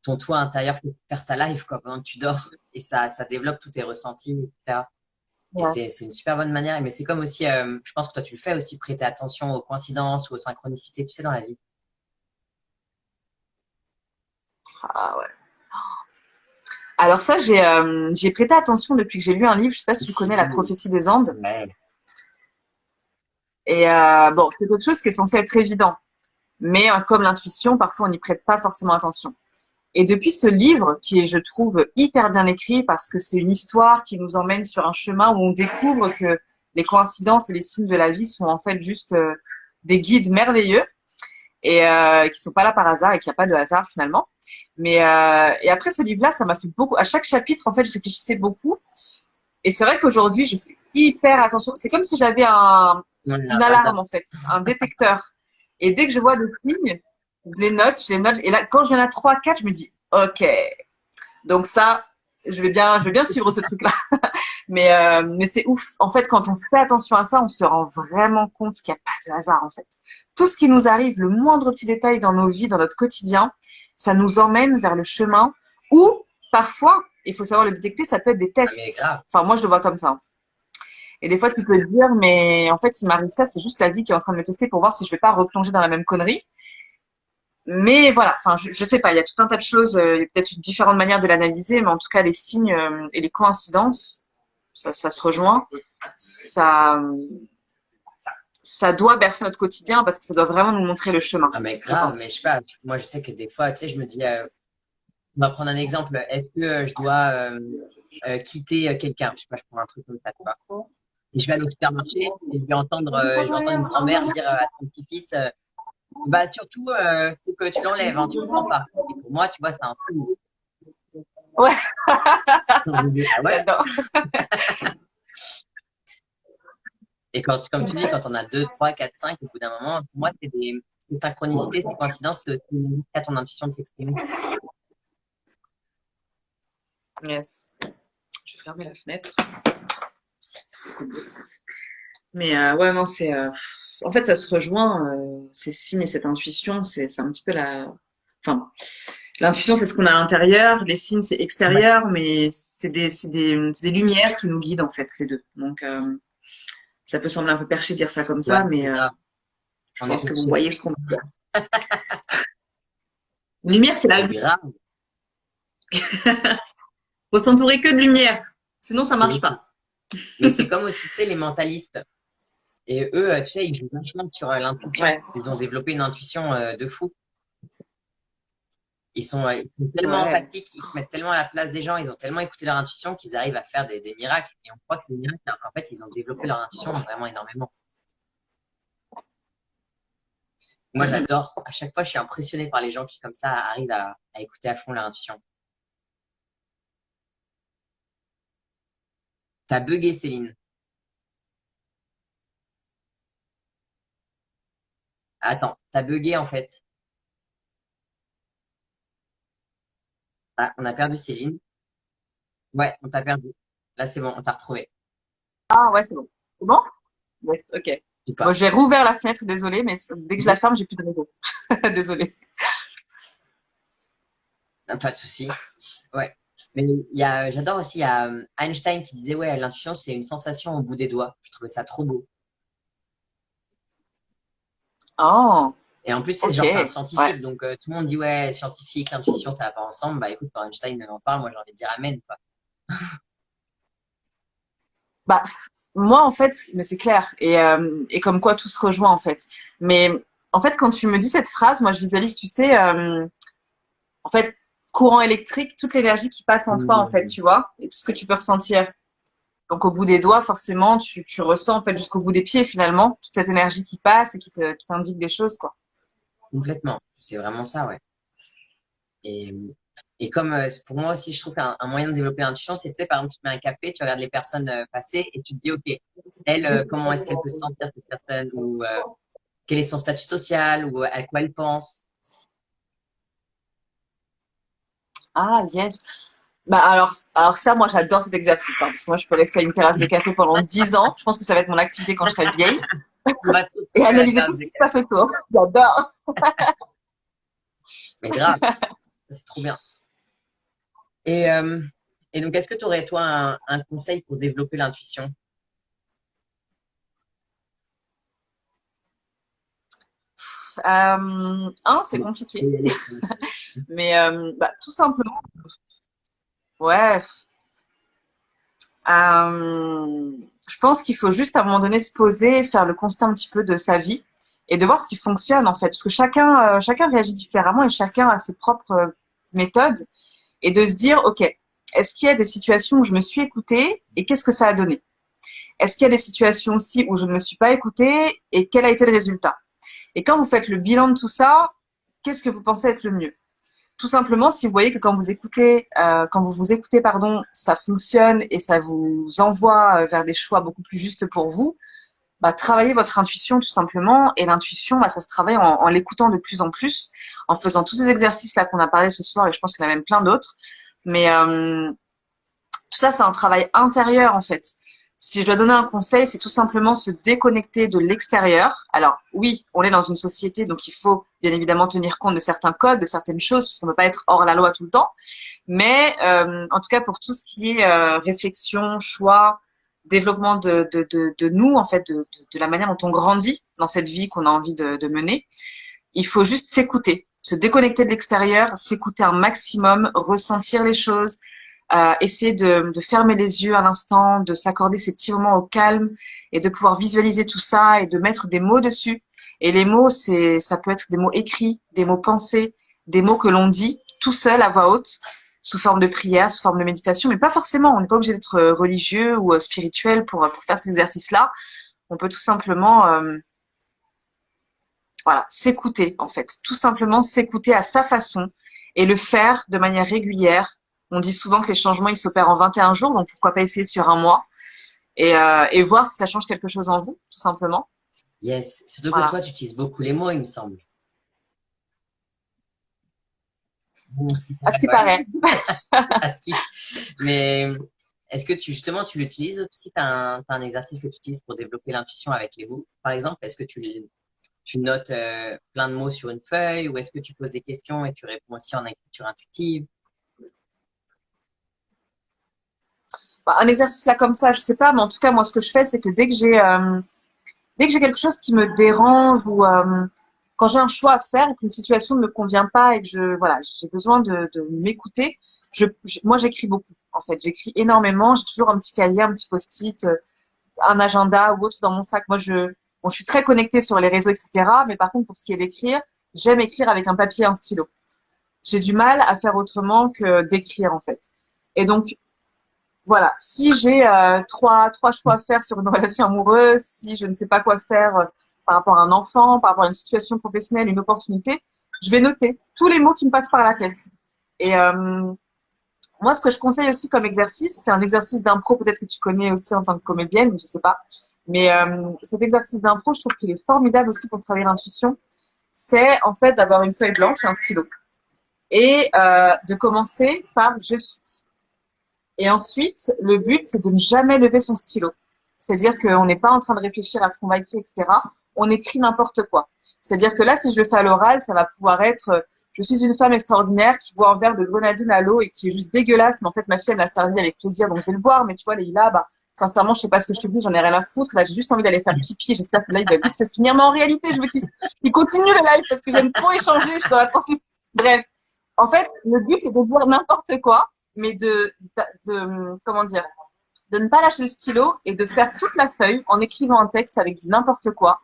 ton toi intérieur faire sa life, quoi, pendant que tu dors. Et ça développe tous tes ressentis, etc. Et Ouais. c'est une super bonne manière. Mais c'est comme aussi, je pense que toi, tu le fais aussi, prêter attention aux coïncidences ou aux synchronicités, tu sais, dans la vie. Ah ouais. Alors ça, j'ai prêté attention depuis que j'ai lu un livre, je sais pas si tu Aussi. connais La prophétie des Andes. Ouais. Et bon, c'est quelque chose qui est censé être évident. Mais comme l'intuition, parfois on n'y prête pas forcément attention. Et depuis ce livre, qui est, je trouve, hyper bien écrit, parce que c'est une histoire qui nous emmène sur un chemin où on découvre que les coïncidences et les signes de la vie sont en fait juste des guides merveilleux et qui sont pas là par hasard et qu'il n'y a pas de hasard finalement. Mais et après ce livre-là, ça m'a fait beaucoup. À chaque chapitre, en fait, je réfléchissais beaucoup. Et c'est vrai qu'aujourd'hui, je fais hyper attention. C'est comme si j'avais Ouais, une un radar. alarme en fait, un détecteur. Et dès que je vois des signes, je les note. Et là, quand j'en ai trois, quatre, je me dis, ok. Donc ça, je vais bien suivre ce truc-là. Mais c'est ouf. En fait, quand on fait attention à ça, on se rend vraiment compte qu'il n'y a pas de hasard, en fait. Tout ce qui nous arrive, le moindre petit détail dans nos vies, dans notre quotidien, ça nous emmène vers le chemin où, parfois, il faut savoir le détecter, ça peut être des Ah, mais tests. grave. Enfin, moi, je le vois comme ça. Et des fois, tu peux te dire, mais en fait, il m'arrive ça, c'est juste la vie qui est en train de me tester pour voir si je vais pas replonger dans la même connerie. Mais voilà, enfin, je sais pas, il y a tout un tas de choses, il y a peut-être différentes manières de l'analyser, mais en tout cas, les signes et les coïncidences, ça se rejoint, ça, ça doit bercer notre quotidien parce que ça doit vraiment nous montrer le chemin, Ah, mais je grave, mais je pense. sais pas. Moi, je sais que des fois, tu sais, je me dis, on va prendre un exemple. Est-ce que je dois quitter quelqu'un? Je sais pas, je prends un truc comme ça, tu vois. Et je vais aller au supermarché et je vais entendre une grand-mère dire à son petit-fils, bah surtout, faut que tu l'enlèves, hein, tu le prends pas. Et pour moi, tu vois, c'est un signe. Ouais, Je me dis, ah ouais? j'adore. Et comme tu dis, quand on a 2, 3, 4, 5, au bout d'un moment, pour moi, c'est des synchronicités, des coïncidences, c'est aussi à ton intuition de s'exprimer. Yes. Je vais fermer la fenêtre. Mais ouais, non, c'est. En fait, ça se rejoint, ces signes et cette intuition, c'est un petit peu la. Enfin, L'intuition, c'est ce qu'on a à l'intérieur, les signes, c'est Ouais. extérieur, mais c'est des lumières qui nous guident, en fait, les deux. Donc, ça peut sembler un peu perché de dire ça comme Ouais, ça, mais grave. je On est pense que vous confinés. voyez ce qu'on veut dire. Une lumière, c'est la vie. Grave. Faut s'entourer que de lumière, sinon ça marche Mais, pas. mais c'est comme aussi, tu sais, les mentalistes. Et eux, tu sais, ils jouent vachement sur l'intuition. Ouais, Ils ont développé une intuition de fou. Ils sont tellement ouais. empathiques, ils se mettent tellement à la place des gens, ils ont tellement écouté leur intuition qu'ils arrivent à faire des miracles. Et on croit que c'est des miracles, alors qu'en fait, ils ont développé leur intuition vraiment énormément. Moi, Mm, mm. j'adore. À chaque fois, je suis impressionné par les gens qui, comme ça, arrivent à écouter à fond leur intuition. T'as bugué, Céline. Attends, t'as bugué, en fait. Ah, on a perdu Céline. Ouais, on t'a perdu. Là, c'est bon, on t'a retrouvé. Ah ouais, c'est bon. C'est bon? Yes, ok. Ou Bon, pas. j'ai rouvert la fenêtre, désolée, mais dès que je la ferme, j'ai plus de réseau. Désolée. Ah, pas de souci. Ouais. Mais j'adore aussi, il y a Einstein qui disait, ouais, l'intuition, c'est une sensation au bout des doigts. Je trouvais ça trop beau. Oh, Et en plus, ok. c'est un Ouais. scientifique, donc tout le monde dit, ouais, scientifique, l'intuition, ça va pas ensemble. Bah écoute, quand Einstein en parle, moi j'ai envie de dire amen, quoi. Bah, moi, en fait, mais c'est clair. Et comme quoi tout se rejoint, en fait. Mais en fait, quand tu me dis cette phrase, moi, je visualise, tu sais, en fait, courant électrique, toute l'énergie qui passe en toi, en fait, Mmh. tu vois, et tout ce que tu peux ressentir. Donc, au bout des doigts, forcément, tu ressens, en fait, jusqu'au bout des pieds, finalement, toute cette énergie qui passe et qui t'indique des choses, quoi. Complètement. C'est vraiment ça, ouais. Et, et comme pour moi aussi, je trouve qu'un moyen de développer l'intuition, c'est, tu sais, par exemple, tu te mets un café, tu regardes les personnes passer et tu te dis, OK, elle, comment est-ce qu'elle peut se sentir, cette personne, ou quel est son statut social, ou à quoi elle pense. Ah, yes. Bah alors ça, moi, j'adore cet exercice, hein, parce que moi, je peux rester à une terrasse de café pendant 10 ans. Je pense que ça va être mon activité quand je serai vieille On va tous et trouver la analyser tout terrasse ce de qui se café. passe autour. J'adore. Mais grave, ça, c'est trop bien. Et, euh, et donc, est-ce que tu aurais, toi, un conseil pour développer l'intuition? C'est Faut compliqué, y aller. mais bah, tout simplement, ouais. Euh, je pense qu'il faut juste à un moment donné se poser, faire le constat un petit peu de sa vie et de voir ce qui fonctionne en fait, parce que chacun réagit différemment et chacun a ses propres méthodes et de se dire, ok, est-ce qu'il y a des situations où je me suis écoutée et qu'est-ce que ça a donné? Est-ce qu'il y a des situations aussi où je ne me suis pas écoutée et quel a été le résultat? Et quand vous faites le bilan de tout ça, qu'est-ce que vous pensez être le mieux? Tout simplement, si vous voyez que quand vous vous écoutez, pardon, ça fonctionne et ça vous envoie vers des choix beaucoup plus justes pour vous, bah, travaillez votre intuition tout simplement. Et l'intuition, bah, ça se travaille en l'écoutant de plus en plus, en faisant tous ces exercices là qu'on a parlé ce soir, et je pense qu'il y en a même plein d'autres. Mais tout ça, c'est un travail intérieur en fait. Si je dois donner un conseil, c'est tout simplement se déconnecter de l'extérieur. Alors oui, on est dans une société, donc il faut bien évidemment tenir compte de certains codes, de certaines choses, parce qu'on ne peut pas être hors la loi tout le temps. Mais en tout cas, pour tout ce qui est réflexion, choix, développement de nous, en fait, de la manière dont on grandit dans cette vie qu'on a envie de mener, il faut juste s'écouter, se déconnecter de l'extérieur, s'écouter un maximum, ressentir les choses, essayer de fermer les yeux un instant, de s'accorder ces petits moments au calme et de pouvoir visualiser tout ça et de mettre des mots dessus. Et les mots, ça peut être des mots écrits, des mots pensés, des mots que l'on dit tout seul à voix haute, sous forme de prière, sous forme de méditation, mais pas forcément. On n'est pas obligé d'être religieux ou spirituel pour faire ces exercices-là. On peut tout simplement voilà, s'écouter en fait, tout simplement s'écouter à sa façon et le faire de manière régulière. On dit souvent que les changements ils s'opèrent en 21 jours, donc pourquoi pas essayer sur un mois et voir si ça change quelque chose en vous, tout simplement. Yes. Surtout que Voilà. toi, tu utilises beaucoup les mots, il me semble. À ce qui Ouais, paraît. à skip. Mais est-ce que justement, tu l'utilises aussi? T'as un exercice que tu utilises pour développer l'intuition avec les mots, par exemple? Est-ce que tu notes plein de mots sur une feuille ou est-ce que tu poses des questions et tu réponds aussi en écriture intuitive? Bah, un exercice là comme ça, je sais pas, mais en tout cas, moi, ce que je fais, c'est que dès que j'ai quelque chose qui me dérange ou quand j'ai un choix à faire et qu'une situation ne me convient pas et que voilà, j'ai besoin de m'écouter, moi, j'écris beaucoup, en fait. J'écris énormément. J'ai toujours un petit cahier, un petit post-it, un agenda ou autre dans mon sac. Moi, bon, je suis très connectée sur les réseaux, etc. Mais par contre, pour ce qui est d'écrire, j'aime écrire avec un papier et un stylo. J'ai du mal à faire autrement que d'écrire, en fait. Et donc, voilà, si j'ai trois choix à faire sur une relation amoureuse, si je ne sais pas quoi faire par rapport à un enfant, par rapport à une situation professionnelle, une opportunité, je vais noter tous les mots qui me passent par la tête. Et moi, ce que je conseille aussi comme exercice, c'est un exercice d'impro, peut-être que tu connais aussi en tant que comédienne, je sais pas. Mais cet exercice d'impro, je trouve qu'il est formidable aussi pour travailler l'intuition. C'est en fait d'avoir une feuille blanche et un stylo et de commencer par je suis. Et ensuite, le but, c'est de ne jamais lever son stylo. C'est-à-dire qu'on n'est pas en train de réfléchir à ce qu'on va écrire, etc. On écrit n'importe quoi. C'est-à-dire que là, si je le fais à l'oral, ça va pouvoir être je suis une femme extraordinaire qui boit un verre de grenadine à l'eau et qui est juste dégueulasse, mais en fait, ma fille, elle m'a servi avec plaisir, donc je vais le boire. Mais tu vois, Leïla, bah, sincèrement, je sais pas ce que je te dis, j'en ai rien à foutre. Là, j'ai juste envie d'aller faire pipi. J'espère que le live va vite se finir. Mais en réalité, je veux qu'il continue le live parce que j'aime trop échanger. Je suis dans la transition. Bref. En fait, le but, c'est de dire n'importe quoi, mais comment dire, de ne pas lâcher le stylo et de faire toute la feuille en écrivant un texte avec du n'importe quoi.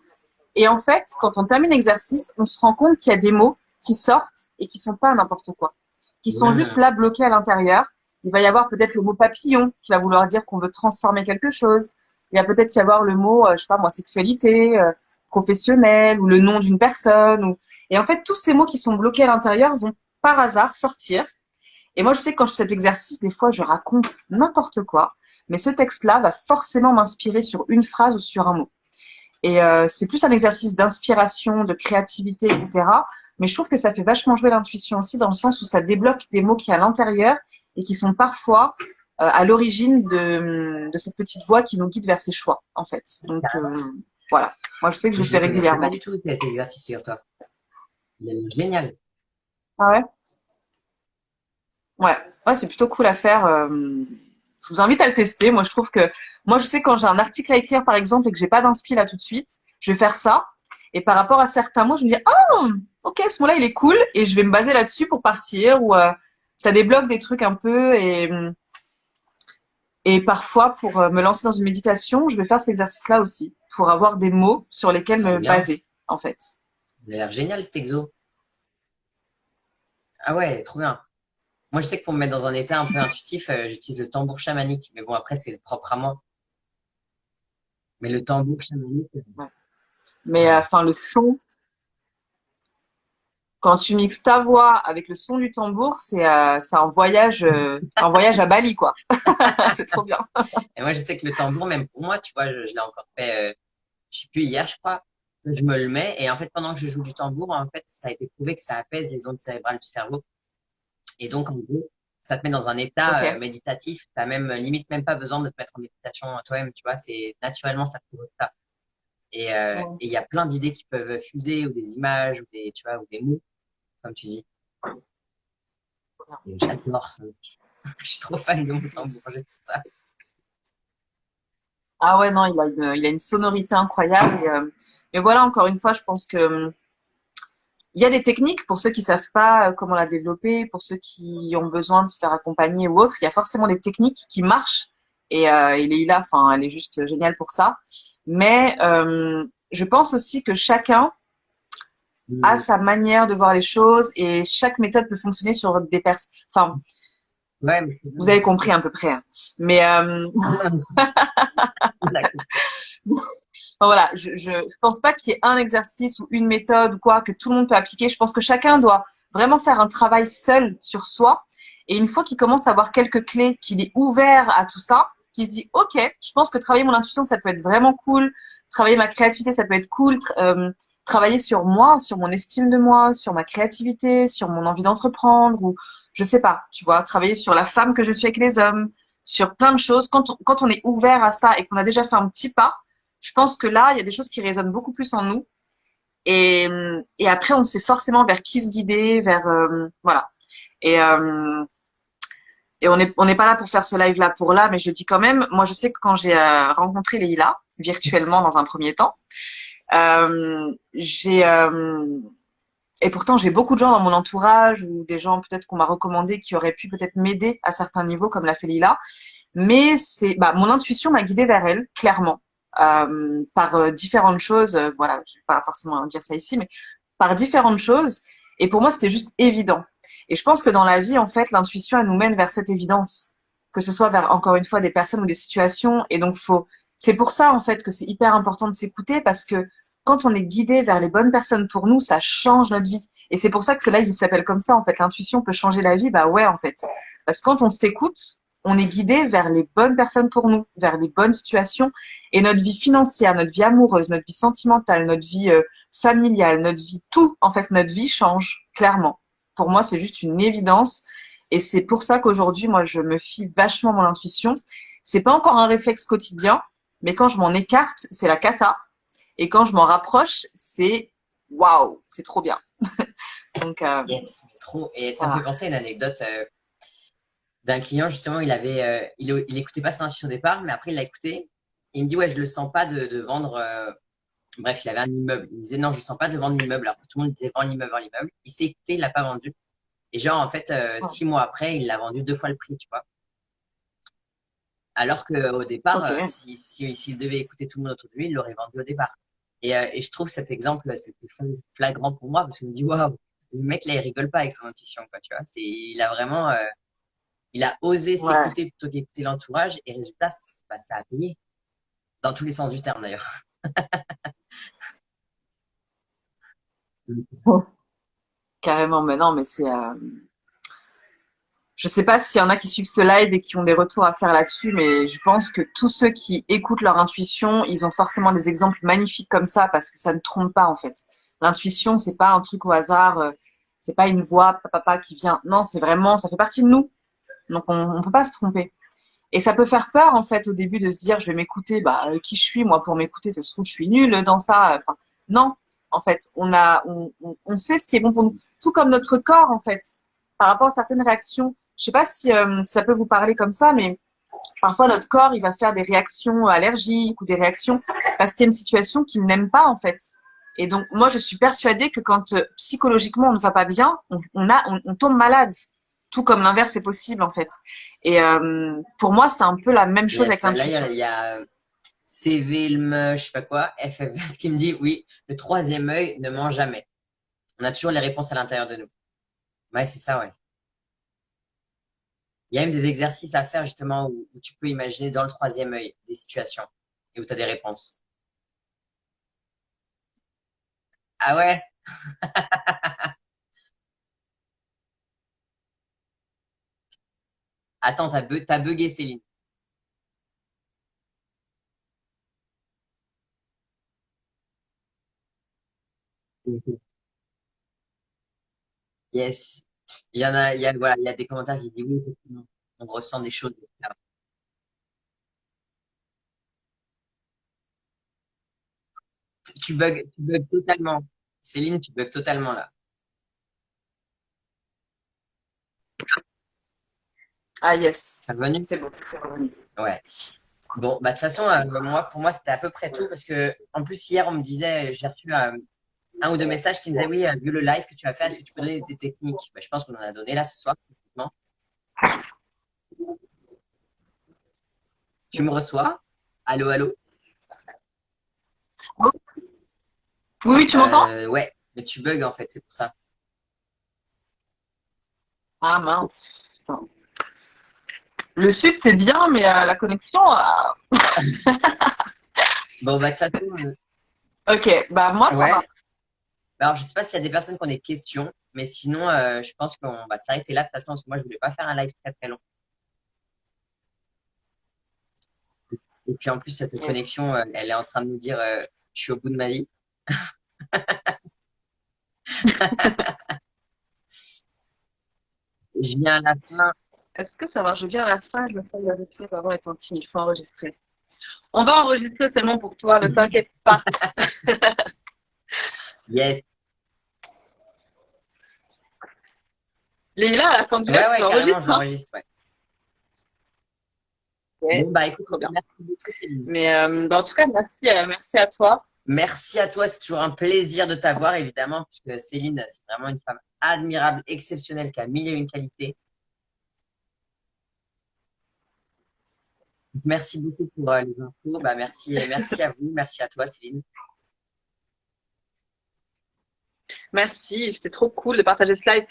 Et en fait, quand on termine l'exercice, on se rend compte qu'il y a des mots qui sortent et qui sont pas n'importe quoi, qui sont juste Ouais. là bloqués à l'intérieur. Il va y avoir peut-être le mot papillon qui va vouloir dire qu'on veut transformer quelque chose. Il va peut-être y avoir le mot, je sais pas moi, sexualité, professionnelle ou le nom d'une personne. Et en fait, tous ces mots qui sont bloqués à l'intérieur vont par hasard sortir. Et moi, je sais que quand je fais cet exercice, des fois, je raconte n'importe quoi, mais ce texte-là va forcément m'inspirer sur une phrase ou sur un mot. Et c'est plus un exercice d'inspiration, de créativité, etc. Mais je trouve que ça fait vachement jouer l'intuition aussi dans le sens où ça débloque des mots qui à l'intérieur et qui sont parfois à l'origine de cette petite voix qui nous guide vers ses choix, en fait. Donc voilà. Moi, je sais que je le Je fais le connaissais pas régulièrement. du tout cet exercice sur toi. Il est génial. Ah ouais? Ouais. Ouais, c'est plutôt cool à faire. Je vous invite à le tester. Moi, je trouve que, moi, je sais quand j'ai un article à écrire, par exemple, et que j'ai pas d'inspi là tout de suite, je vais faire ça. Et par rapport à certains mots, je me dis, oh, ok, ce mot-là, il est cool, et je vais me baser là-dessus pour partir, ou ça débloque des trucs un peu, et parfois, pour me lancer dans une méditation, je vais faire cet exercice-là aussi, pour avoir des mots sur lesquels Trop me bien. baser, en fait. Il a l'air génial cet exo. Ah ouais, trop bien. Moi, je sais que pour me mettre dans un état un peu intuitif, j'utilise le tambour chamanique. Mais bon, après, c'est propre à moi. Mais le tambour chamanique, Ouais. Mais ouais. enfin, le son, quand tu mixes ta voix avec le son du tambour, c'est un voyage à Bali, quoi. C'est trop bien. Et moi, je sais que le tambour, même pour moi, tu vois, je l'ai encore fait, je sais plus hier, je crois. Je me le mets et en fait, pendant que je joue du tambour, en fait, ça a été prouvé que ça apaise les ondes cérébrales du cerveau. Et donc, en gros, ça te met dans un Ok. état méditatif. T'as même limite même pas besoin de te mettre en méditation toi-même, tu vois. C'est naturellement ça te provoque ça. Et il y a plein d'idées qui peuvent fuser ou des images ou des, tu vois, ou des mots, comme tu dis. Et j'adore ça. Je suis trop fan de mon tambour, juste pour ça. Ah ouais, non, il a une sonorité incroyable. Mais voilà, encore une fois, je pense que il y a des techniques pour ceux qui savent pas comment la développer, pour ceux qui ont besoin de se faire accompagner ou autre. Il y a forcément des techniques qui marchent. Et Leïla, enfin, elle est juste géniale pour ça. Mais je pense aussi que chacun a Mm. sa manière de voir les choses et chaque méthode peut fonctionner sur des personnes. Enfin, Ouais, mais c'est bien. vous avez compris à peu près, hein. Mais D'accord. enfin, voilà, je pense pas qu'il y ait un exercice ou une méthode ou quoi que tout le monde peut appliquer. Je pense que chacun doit vraiment faire un travail seul sur soi. Et une fois qu'il commence à avoir quelques clés, qu'il est ouvert à tout ça, qu'il se dit, OK, je pense que travailler mon intuition, ça peut être vraiment cool. Travailler ma créativité, ça peut être cool. Travailler sur moi, sur mon estime de moi, sur ma créativité, sur mon envie d'entreprendre ou je sais pas, tu vois, travailler sur la femme que je suis avec les hommes, sur plein de choses. Quand on est ouvert à ça et qu'on a déjà fait un petit pas, je pense que là, il y a des choses qui résonnent beaucoup plus en nous Et, et après, on sait forcément vers qui se guider, vers voilà. Et, et on n'est pas là pour faire ce live-là pour là, mais je le dis quand même. Moi, je sais que quand j'ai rencontré Leïla, virtuellement dans un premier temps, j'ai et pourtant j'ai beaucoup de gens dans mon entourage ou des gens peut-être qu'on m'a recommandé qui auraient pu peut-être m'aider à certains niveaux, comme l'a fait Leïla. Mais c'est mon intuition m'a guidée vers elle, clairement, par différentes choses. Voilà, je vais pas forcément dire ça ici, mais par différentes choses. Et pour moi, c'était juste évident. Et je pense que dans la vie, en fait, l'intuition, elle nous mène vers cette évidence, que ce soit vers, encore une fois, des personnes ou des situations. Et donc, c'est pour ça, en fait, que c'est hyper important de s'écouter parce que quand on est guidé vers les bonnes personnes pour nous, ça change notre vie. Et c'est pour ça que ce live, il s'appelle comme ça, en fait. L'intuition peut changer la vie. Bah ouais, en fait. Parce que quand on s'écoute, on est guidé vers les bonnes personnes pour nous, vers les bonnes situations. Et notre vie financière, notre vie amoureuse, notre vie sentimentale, notre vie familiale, notre vie, tout, en fait, notre vie change, clairement. Pour moi, c'est juste une évidence. Et c'est pour ça qu'aujourd'hui, moi, je me fie vachement à mon intuition. C'est pas encore un réflexe quotidien, mais quand je m'en écarte, c'est la cata. Et quand je m'en rapproche, c'est waouh, c'est trop bien. Donc, Yes, mais trop. Et ça me fait voilà. penser à une anecdote d'un client, justement, il écoutait pas son intuition au départ, mais après, il l'a écouté. Il me dit, ouais, je le sens pas de vendre. Bref, il avait un immeuble. Il me disait, non, je sens pas de vendre l'immeuble. Alors que tout le monde disait, vends l'immeuble, vends l'immeuble. Il s'est écouté, il l'a pas vendu. Et genre, en fait, 6 mois après, il l'a vendu 2 fois le prix, tu vois. Alors qu'au départ, Ok. s'il devait écouter tout le monde autour de lui, il l'aurait vendu au départ. Et je trouve cet exemple, c'est flagrant pour moi parce que je me dis, waouh, le mec là, il rigole pas avec son intuition, quoi, tu vois. Il a vraiment, il a osé Ouais. s'écouter plutôt qu'écouter l'entourage et résultat, ça a payé. Dans tous les sens du terme, d'ailleurs. Carrément, mais non, mais c'est. Je sais pas s'il y en a qui suivent ce live et qui ont des retours à faire là-dessus, mais je pense que tous ceux qui écoutent leur intuition, ils ont forcément des exemples magnifiques comme ça parce que ça ne trompe pas en fait. L'intuition, c'est pas un truc au hasard, c'est pas une voix papa qui vient. Non, c'est vraiment, ça fait partie de nous. Donc on peut pas se tromper. Et ça peut faire peur en fait au début de se dire je vais m'écouter, qui je suis moi pour m'écouter, ça se trouve je suis nulle dans ça. Enfin, non, en fait, on sait ce qui est bon pour nous, tout comme notre corps en fait, par rapport à certaines réactions. Je sais pas si ça peut vous parler comme ça, mais parfois notre corps il va faire des réactions allergiques ou des réactions parce qu'il y a une situation qu'il n'aime pas en fait. Et donc moi je suis persuadée que quand psychologiquement on ne va pas bien, on tombe malade. Tout comme l'inverse est possible en fait. Et pour moi c'est un peu la même chose avec Yes, là, l'intuition. il y a CV, je sais pas quoi, FF, qui me dit, oui, le troisième œil ne ment jamais. On a toujours les réponses à l'intérieur de nous. Ouais, c'est ça, ouais. Il y a même des exercices à faire justement où tu peux imaginer dans le troisième œil des situations et où tu as des réponses. Ah ouais? Attends, t'as bugué Céline. Mhm. Yes. Voilà, il y a des commentaires qui disent oui, effectivement, on ressent des choses. Tu bugs totalement. Céline, tu bugs totalement là. Ah yes, Ça venu? c'est bon, c'est revenu. Ouais. Bon, bah de toute façon, pour moi, c'était à peu près tout parce que en plus hier, on me disait, j'ai reçu un ou deux messages qui me disaient oui, vu le live que tu as fait, est-ce que tu peux donner des techniques? Bah, je pense qu'on en a donné là ce soir. Effectivement. Tu me reçois? Allô, allô? Oui, oui, tu m'entends? Ouais, mais tu bugs en fait, c'est pour ça. Ah mince. Le sud c'est bien, mais la connexion. Bon, bah de toute façon, Ok, bah moi ça va. ouais. Bah, alors, je sais pas s'il y a des personnes qui ont des questions, mais sinon, je pense qu'on va s'arrêter là de toute façon, parce que moi, je voulais pas faire un live très très long. Et puis en plus, cette Yes. connexion, elle est en train de nous dire, je suis au bout de ma vie. Je viens à la fin. Est-ce que ça va? Je viens à la fin, je me fais vérifier avant être intime, il faut enregistrer. On va enregistrer seulement pour toi, ne t'inquiète pas. Yes. Leïla, à la fin du live, Ouais, tu ouais, carrément, l'enregistres, je hein? l'enregistre, ouais. Ouais, Bon, bah écoute, trop bien. merci beaucoup, Céline. Mais en tout cas, merci à toi. Merci à toi, c'est toujours un plaisir de t'avoir, évidemment, puisque Céline, c'est vraiment une femme admirable, exceptionnelle, qui a mille et une qualités. Donc, merci beaucoup pour les infos. Bah, merci à vous, merci à toi, Céline. Merci, c'était trop cool de partager ce live.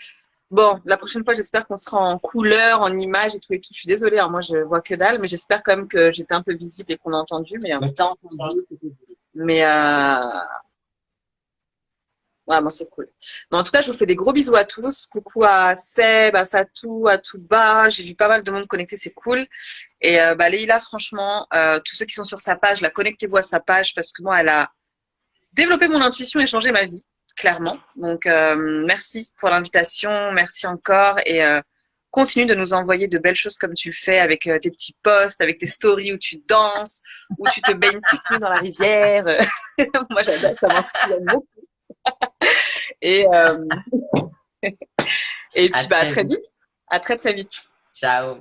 Bon, la prochaine fois, j'espère qu'on sera en couleur, en images et tout et tout. Je suis désolée, hein, moi je vois que dalle, mais j'espère quand même que j'étais un peu visible et qu'on a entendu. On t'a entendu, c'était dit. Mais ouais, moi c'est cool. Mais en tout cas, je vous fais des gros bisous à tous. Coucou à Seb, à Fatou, à tout bas. J'ai vu pas mal de monde connecté, c'est cool. Et Leïla, franchement, tous ceux qui sont sur sa page, la connectez-vous à sa page parce que moi, elle a développé mon intuition et changé ma vie, clairement. Donc merci pour l'invitation, merci encore et continue de nous envoyer de belles choses comme tu le fais avec tes petits posts, avec tes stories où tu danses, où tu te baignes toute nue dans la rivière. Moi, j'adore, ça m'inspire beaucoup. Et, euh, et À puis, bah, à très très vite. vite. À très, très vite. Ciao.